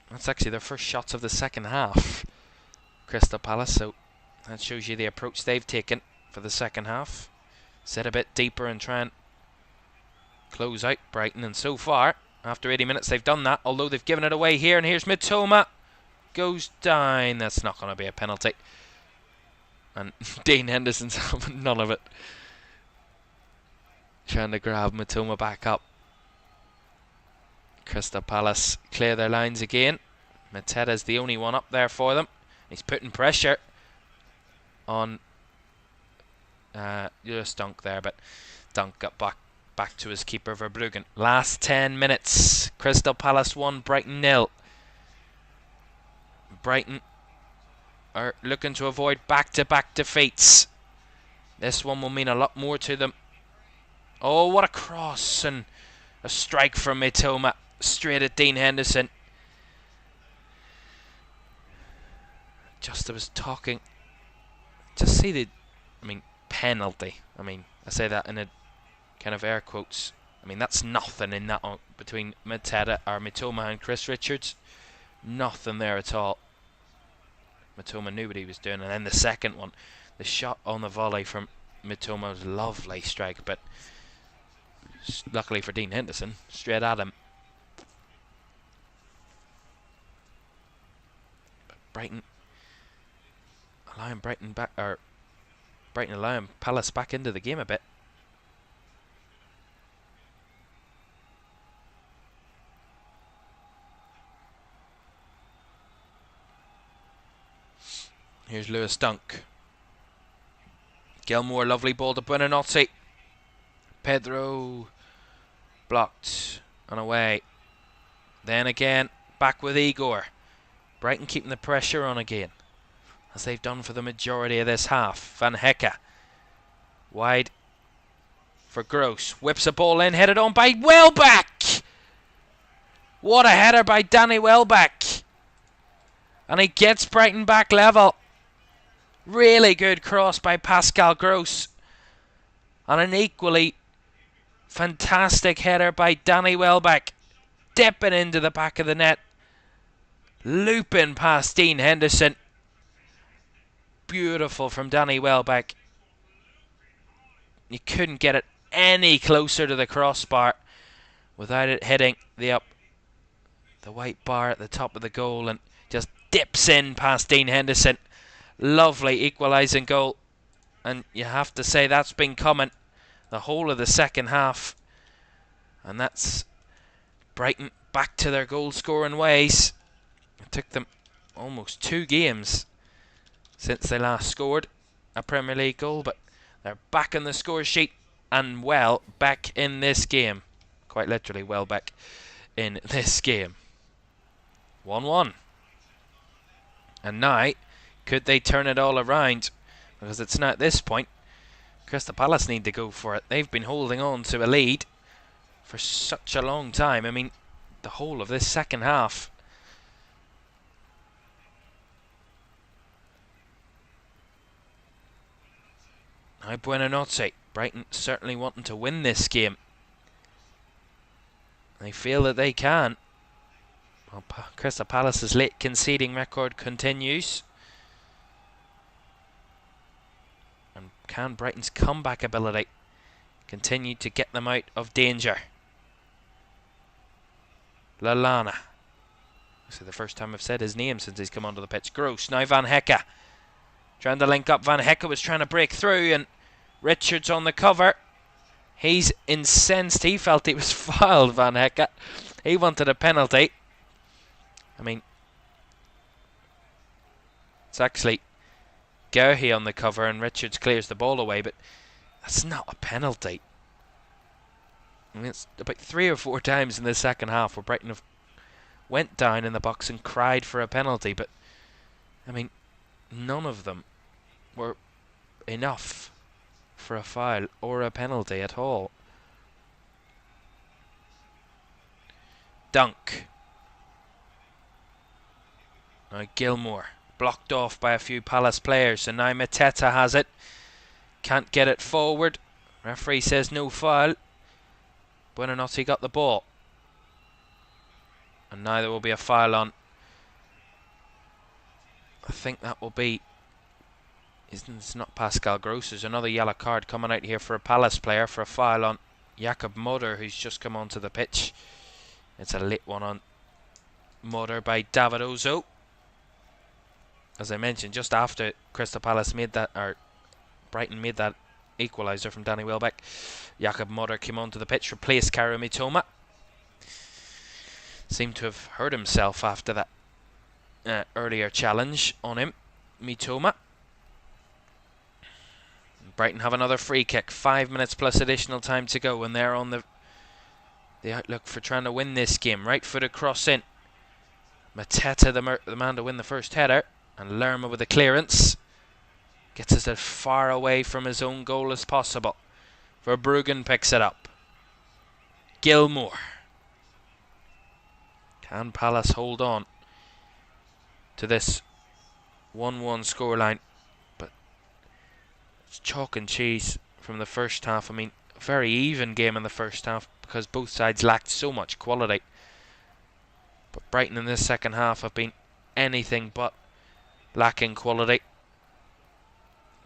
That's actually their first shots of the second half, Crystal Palace, so that shows you the approach they've taken for the second half. Sit a bit deeper and try and close out Brighton, and so far after 80 minutes they've done that, although they've given it away here. And here's Mitoma, goes down. That's not going to be a penalty, and Dean Henderson's having none of it, trying to grab Mitoma back up. Crystal Palace clear their lines again. Mateta's the only one up there for them. He's putting pressure on just Dunk there, but Dunk got back to his keeper Verbruggen. Last 10 minutes. Crystal Palace 1, Brighton 0. Brighton are looking to avoid back-to-back defeats. This one will mean a lot more to them. Oh, what a cross and a strike from Mitoma. Straight at Dean Henderson. Just I was talking. Just see the, penalty. I say that in a kind of air quotes. That's nothing in that between Mitoma and Chris Richards. Nothing there at all. Mitoma knew what he was doing, and then the second one, the shot on the volley from Mitoma was a lovely strike, but luckily for Dean Henderson, straight at him. Brighton allowing Palace back into the game a bit. Here's Lewis Dunk. Gilmore, lovely ball to Buonanotte. Pedro blocked and away. Then again, back with Igor. Brighton keeping the pressure on again, as they've done for the majority of this half. Van Hecke. Wide for Gross. Whips a ball in, headed on by Welbeck. What a header by Danny Welbeck. And he gets Brighton back level. Really good cross by Pascal Gross. And an equally fantastic header by Danny Welbeck. Dipping into the back of the net. Looping past Dean Henderson. Beautiful from Danny Welbeck. You couldn't get it any closer to the crossbar without it hitting the white bar at the top of the goal, and just dips in past Dean Henderson. Lovely equalising goal, and you have to say that's been coming the whole of the second half, and that's Brighton back to their goal scoring ways. It took them almost 2 games since they last scored a Premier League goal, but they're back on the score sheet, and back in this game. Quite literally back in this game. 1-1. And now, could they turn it all around? Because it's now at this point, Crystal Palace need to go for it. They've been holding on to a lead for such a long time. The whole of this second half. Now Buonanotte. Brighton certainly wanting to win this game. They feel that they can. Well, Crystal Palace's late conceding record continues. And can Brighton's comeback ability continue to get them out of danger? Lallana. This is the first time I've said his name since he's come onto the pitch. Gross. Now Van Hecke. Trying to link up. Van Hecke was trying to break through, and Richards on the cover. He's incensed. He felt he was fouled, Van Hecke. He wanted a penalty. It's actually Gerhi on the cover, and Richards clears the ball away, but that's not a penalty. I mean, it's about 3 or 4 times in the second half where Brighton have went down in the box and cried for a penalty, but I mean, none of them were enough for a foul or a penalty at all. Dunk. Now Gilmour, blocked off by a few Palace players, and now Mateta has it. Can't get it forward. Referee says no foul. Buonanotte got the ball. And now there will be a foul on. I think that will be... It's not Pascal Gross. There's another yellow card coming out here for a Palace player for a foul on Jakob Moder, who's just come onto the pitch. It's a late one on Moder by David Ozo. As I mentioned, just after Crystal Palace made that, or Brighton made that equaliser from Danny Welbeck, Jakob Moder came onto the pitch, replaced Kairo Mitoma. Seemed to have hurt himself after that earlier challenge on him, Mitoma. Brighton have another free kick, 5 minutes plus additional time to go, and they're on the outlook for trying to win this game. Right footed cross in. Mateta, the man to win the first header, and Lerma with the clearance. Gets us as far away from his own goal as possible. Verbruggen picks it up. Gilmour. Can Palace hold on to this 1-1 scoreline? But it's chalk and cheese from the first half. I mean, very even game in the first half because both sides lacked so much quality. But Brighton in this second half have been anything but lacking quality.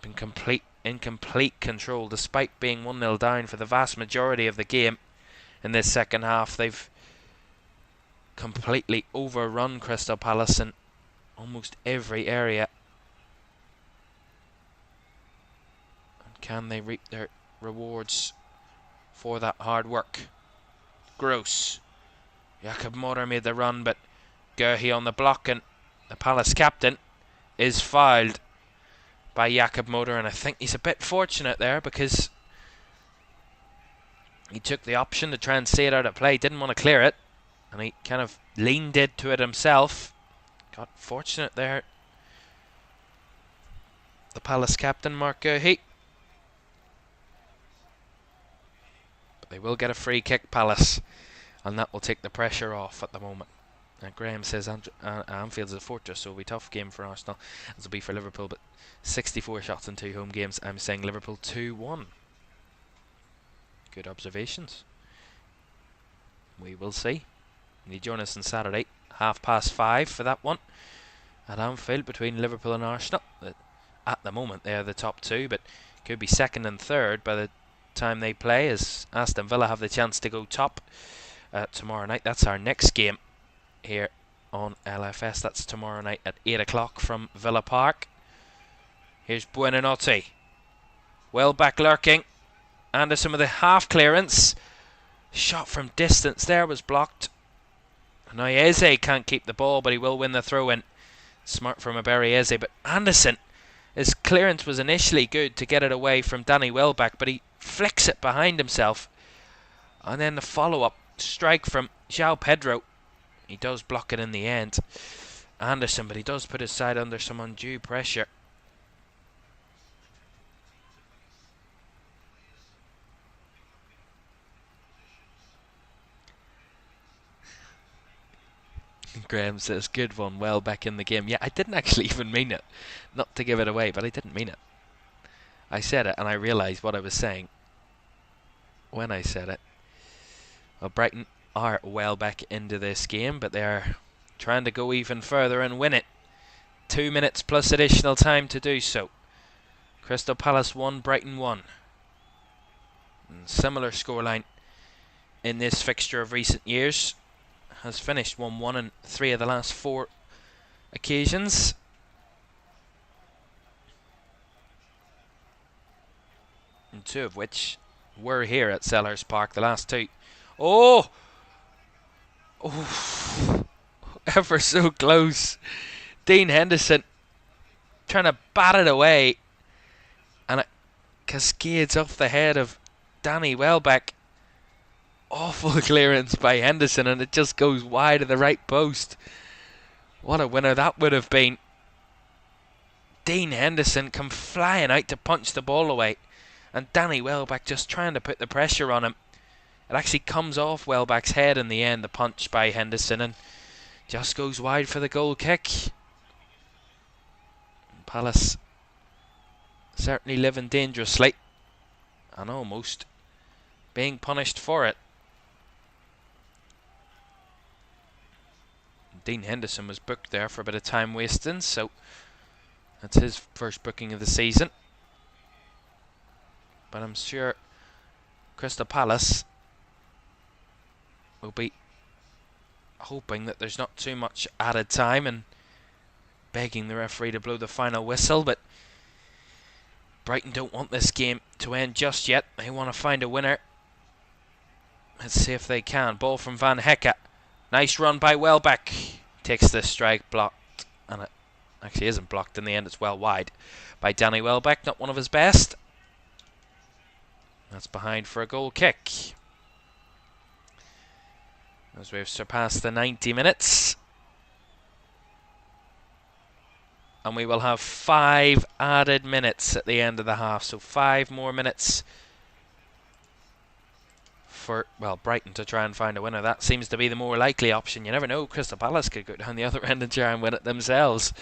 Been in complete control despite being 1-0 down for the vast majority of the game. In this second half, they've completely overrun Crystal Palace in almost every area. And can they reap their rewards for that hard work? Gross. Jakob Moder made the run, but Guehi on the block, and the Palace captain is fouled by Jakob Moder, and I think he's a bit fortunate there because he took the option to try and see it out of play, didn't want to clear it, and he kind of leaned into it himself. Got fortunate there, the Palace captain, Mark Guehi. But they will get a free kick, Palace, and that will take the pressure off at the moment. Graham says Anfield's a fortress, so it'll be a tough game for Arsenal, as it'll be for Liverpool, but 64 shots in 2 home games. I'm saying Liverpool 2-1. Good observations. We will see. And you join us on Saturday, 5:30 for that one at Anfield between Liverpool and Arsenal. At the moment they are the top two, but could be second and third by the time they play, as Aston Villa have the chance to go top tomorrow night. That's our next game here on LFS. That's tomorrow night at 8 o'clock from Villa Park. Here's Buonanotte. Well back lurking. Anderson with a half clearance. Shot from distance there was blocked. Now Eze can't keep the ball, but he will win the throw in. Smart from Aberi Eze, but Anderson, his clearance was initially good to get it away from Danny Welbeck, but he flicks it behind himself. And then the follow-up strike from João Pedro. He does block it in the end, Anderson, but he does put his side under some undue pressure. Graham says, good one, well back in the game. Yeah, I didn't actually even mean it. Not to give it away, but I didn't mean it. I said it and I realised what I was saying when I said it. Well, Brighton are well back into this game, but they're trying to go even further and win it. 2 minutes plus additional time to do so. Crystal Palace 1, Brighton 1. And similar scoreline in this fixture of recent years. Has finished 1-1 in 3 of the last 4 occasions. And 2 of which were here at Selhurst Park, the last 2. Oh! Oh! Ever so close. Dean Henderson trying to bat it away. And it cascades off the head of Danny Welbeck. Awful clearance by Henderson, and it just goes wide of the right post. What a winner that would have been. Dean Henderson come flying out to punch the ball away, and Danny Welbeck just trying to put the pressure on him. It actually comes off Welbeck's head in the end, the punch by Henderson, and just goes wide for the goal kick. Palace certainly living dangerously and almost being punished for it. Dean Henderson was booked there for a bit of time wasting, so that's his first booking of the season. But I'm sure Crystal Palace will be hoping that there's not too much added time and begging the referee to blow the final whistle. But Brighton don't want this game to end just yet. They want to find a winner. Let's see if they can. Ball from Van Hecke. Nice run by Welbeck. Takes the strike, blocked, and it actually isn't blocked in the end. It's well wide by Danny Welbeck. Not one of his best. That's behind for a goal kick. As we've surpassed the 90 minutes. And we will have 5 added minutes at the end of the half. So 5 more minutes for, well, Brighton to try and find a winner. That seems to be the more likely option. You never know, Crystal Palace could go down the other end and try and win it themselves.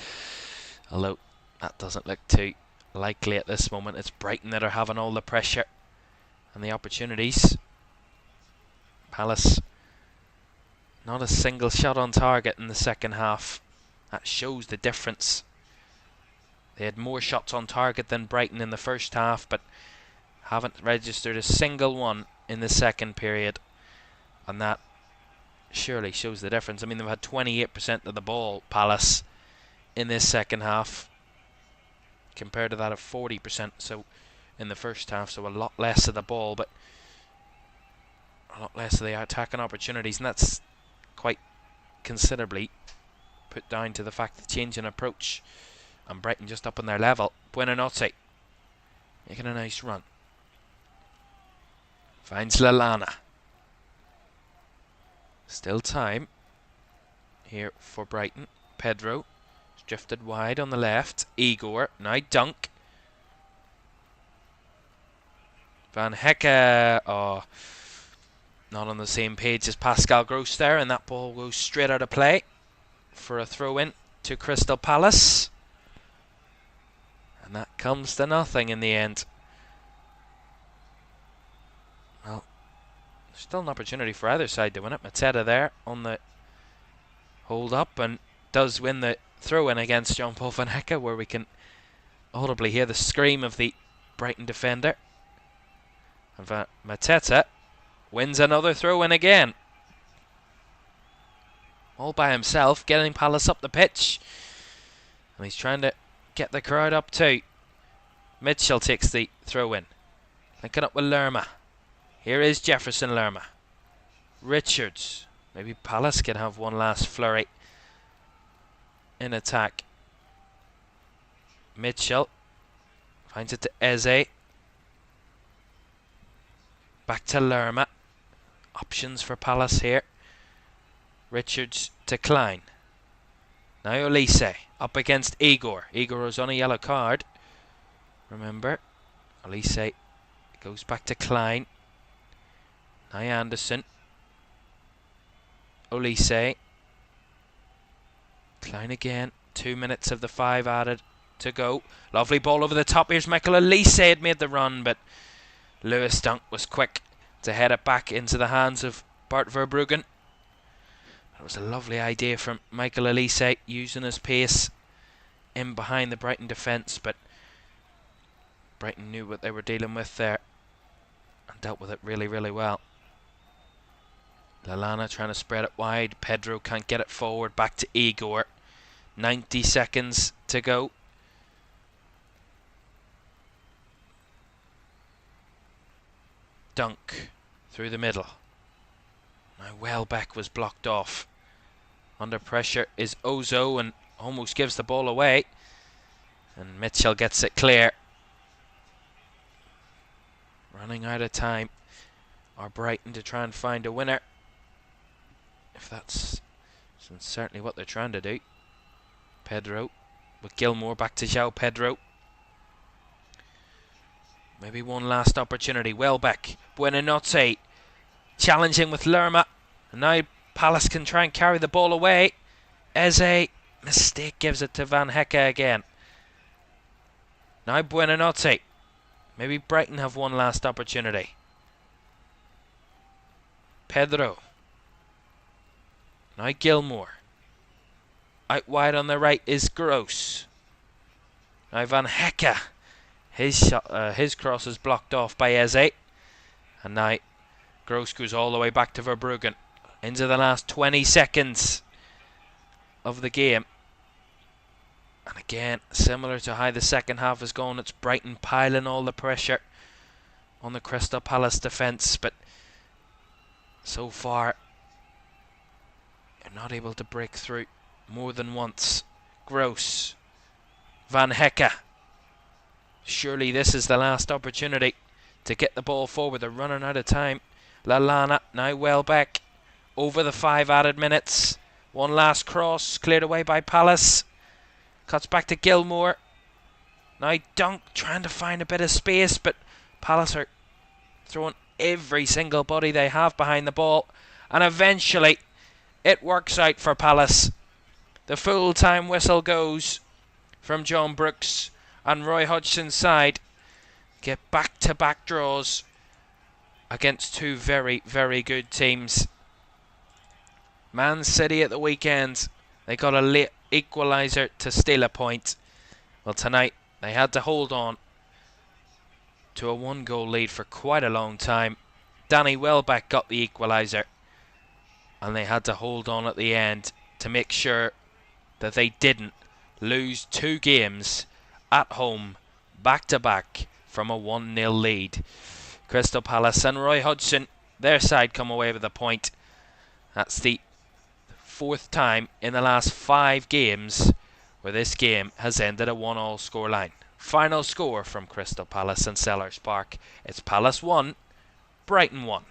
Although, that doesn't look too likely at this moment. It's Brighton that are having all the pressure and the opportunities. Palace, not a single shot on target in the second half. That shows the difference. They had more shots on target than Brighton in the first half, but haven't registered a single one in the second period. And that surely shows the difference. I mean, they've had 28% of the ball, Palace, in this second half, compared to that of 40% so in the first half. So a lot less of the ball, but a lot less of the attacking opportunities. And that's quite considerably put down to the fact that change in approach. And Brighton just up on their level. Buonanotte making a nice run. Finds Lallana. Still time here for Brighton. Pedro has drifted wide on the left. Igor, now dunk. Van Hecke, oh, not on the same page as Pascal Gross there, and that ball goes straight out of play for a throw-in to Crystal Palace. And that comes to nothing in the end. Well, there's still an opportunity for either side to win it. Mateta there on the hold up and does win the throw-in against Jean-Paul Van Hecke, where we can audibly hear the scream of the Brighton defender. And Mateta wins another throw-in again. All by himself, getting Palace up the pitch. And he's trying to get the crowd up too. Mitchell takes the throw-in. Linking up with Lerma. Here is Jefferson Lerma. Richards. Maybe Palace can have one last flurry in attack. Mitchell finds it to Eze. Back to Lerma. Options for Palace here. Richards to Klein. Now Olise up against Igor. Igor was on a yellow card. Remember. Olise goes back to Klein. Now Anderson. Olise. Klein again. 2 minutes of the 5 added to go. Lovely ball over the top. Here's Michael Olise. Had made the run, but Lewis Dunk was quick to head it back into the hands of Bart Verbruggen. That was a lovely idea from Michael Olise, using his pace in behind the Brighton defence, but Brighton knew what they were dealing with there and dealt with it really, really well. Lallana trying to spread it wide. Pedro can't get it forward. Back to Igor. 90 seconds to go. Dunk through the middle. Now Welbeck was blocked off. Under pressure is Ozo and almost gives the ball away. And Mitchell gets it clear. Running out of time. or Brighton to try and find a winner. If that's certainly what they're trying to do. Pedro with Gilmore back to João Pedro. Maybe one last opportunity. Welbeck, Buonanotte challenging with Lerma. And now Palace can try and carry the ball away. Eze, mistake, gives it to Van Hecke again. Now Buonanotte. Maybe Brighton have one last opportunity. Pedro. Now Gilmore. Out wide on the right is Gross. Now Van Hecke. His cross is blocked off by Eze. And now Gross goes all the way back to Verbruggen. Into the last 20 seconds of the game. And again, similar to how the second half has gone, it's Brighton piling all the pressure on the Crystal Palace defence. But so far, they're not able to break through more than once. Gross. Van Hecke. Surely this is the last opportunity to get the ball forward. They're running out of time. Lallana, now Welbeck. Over the 5 added minutes. One last cross, cleared away by Palace. Cuts back to Gilmore. Now Dunk trying to find a bit of space, but Palace are throwing every single body they have behind the ball. And eventually, it works out for Palace. The full-time whistle goes from John Brooks and Roy Hodgson's side. Get back-to-back draws against two very, very good teams. Man City at the weekend, they got a late equalizer to steal a point. Well, tonight they had to hold on to a 1-goal lead for quite a long time. Danny Welbeck got the equalizer, and they had to hold on at the end to make sure that they didn't lose 2 games at home back-to-back from a 1-0 lead. Crystal Palace and Roy Hodgson, their side, come away with a point. That's the 4th time in the last 5 games where this game has ended a 1-1 scoreline. Final score from Crystal Palace and Selhurst Park. It's Palace 1, Brighton 1.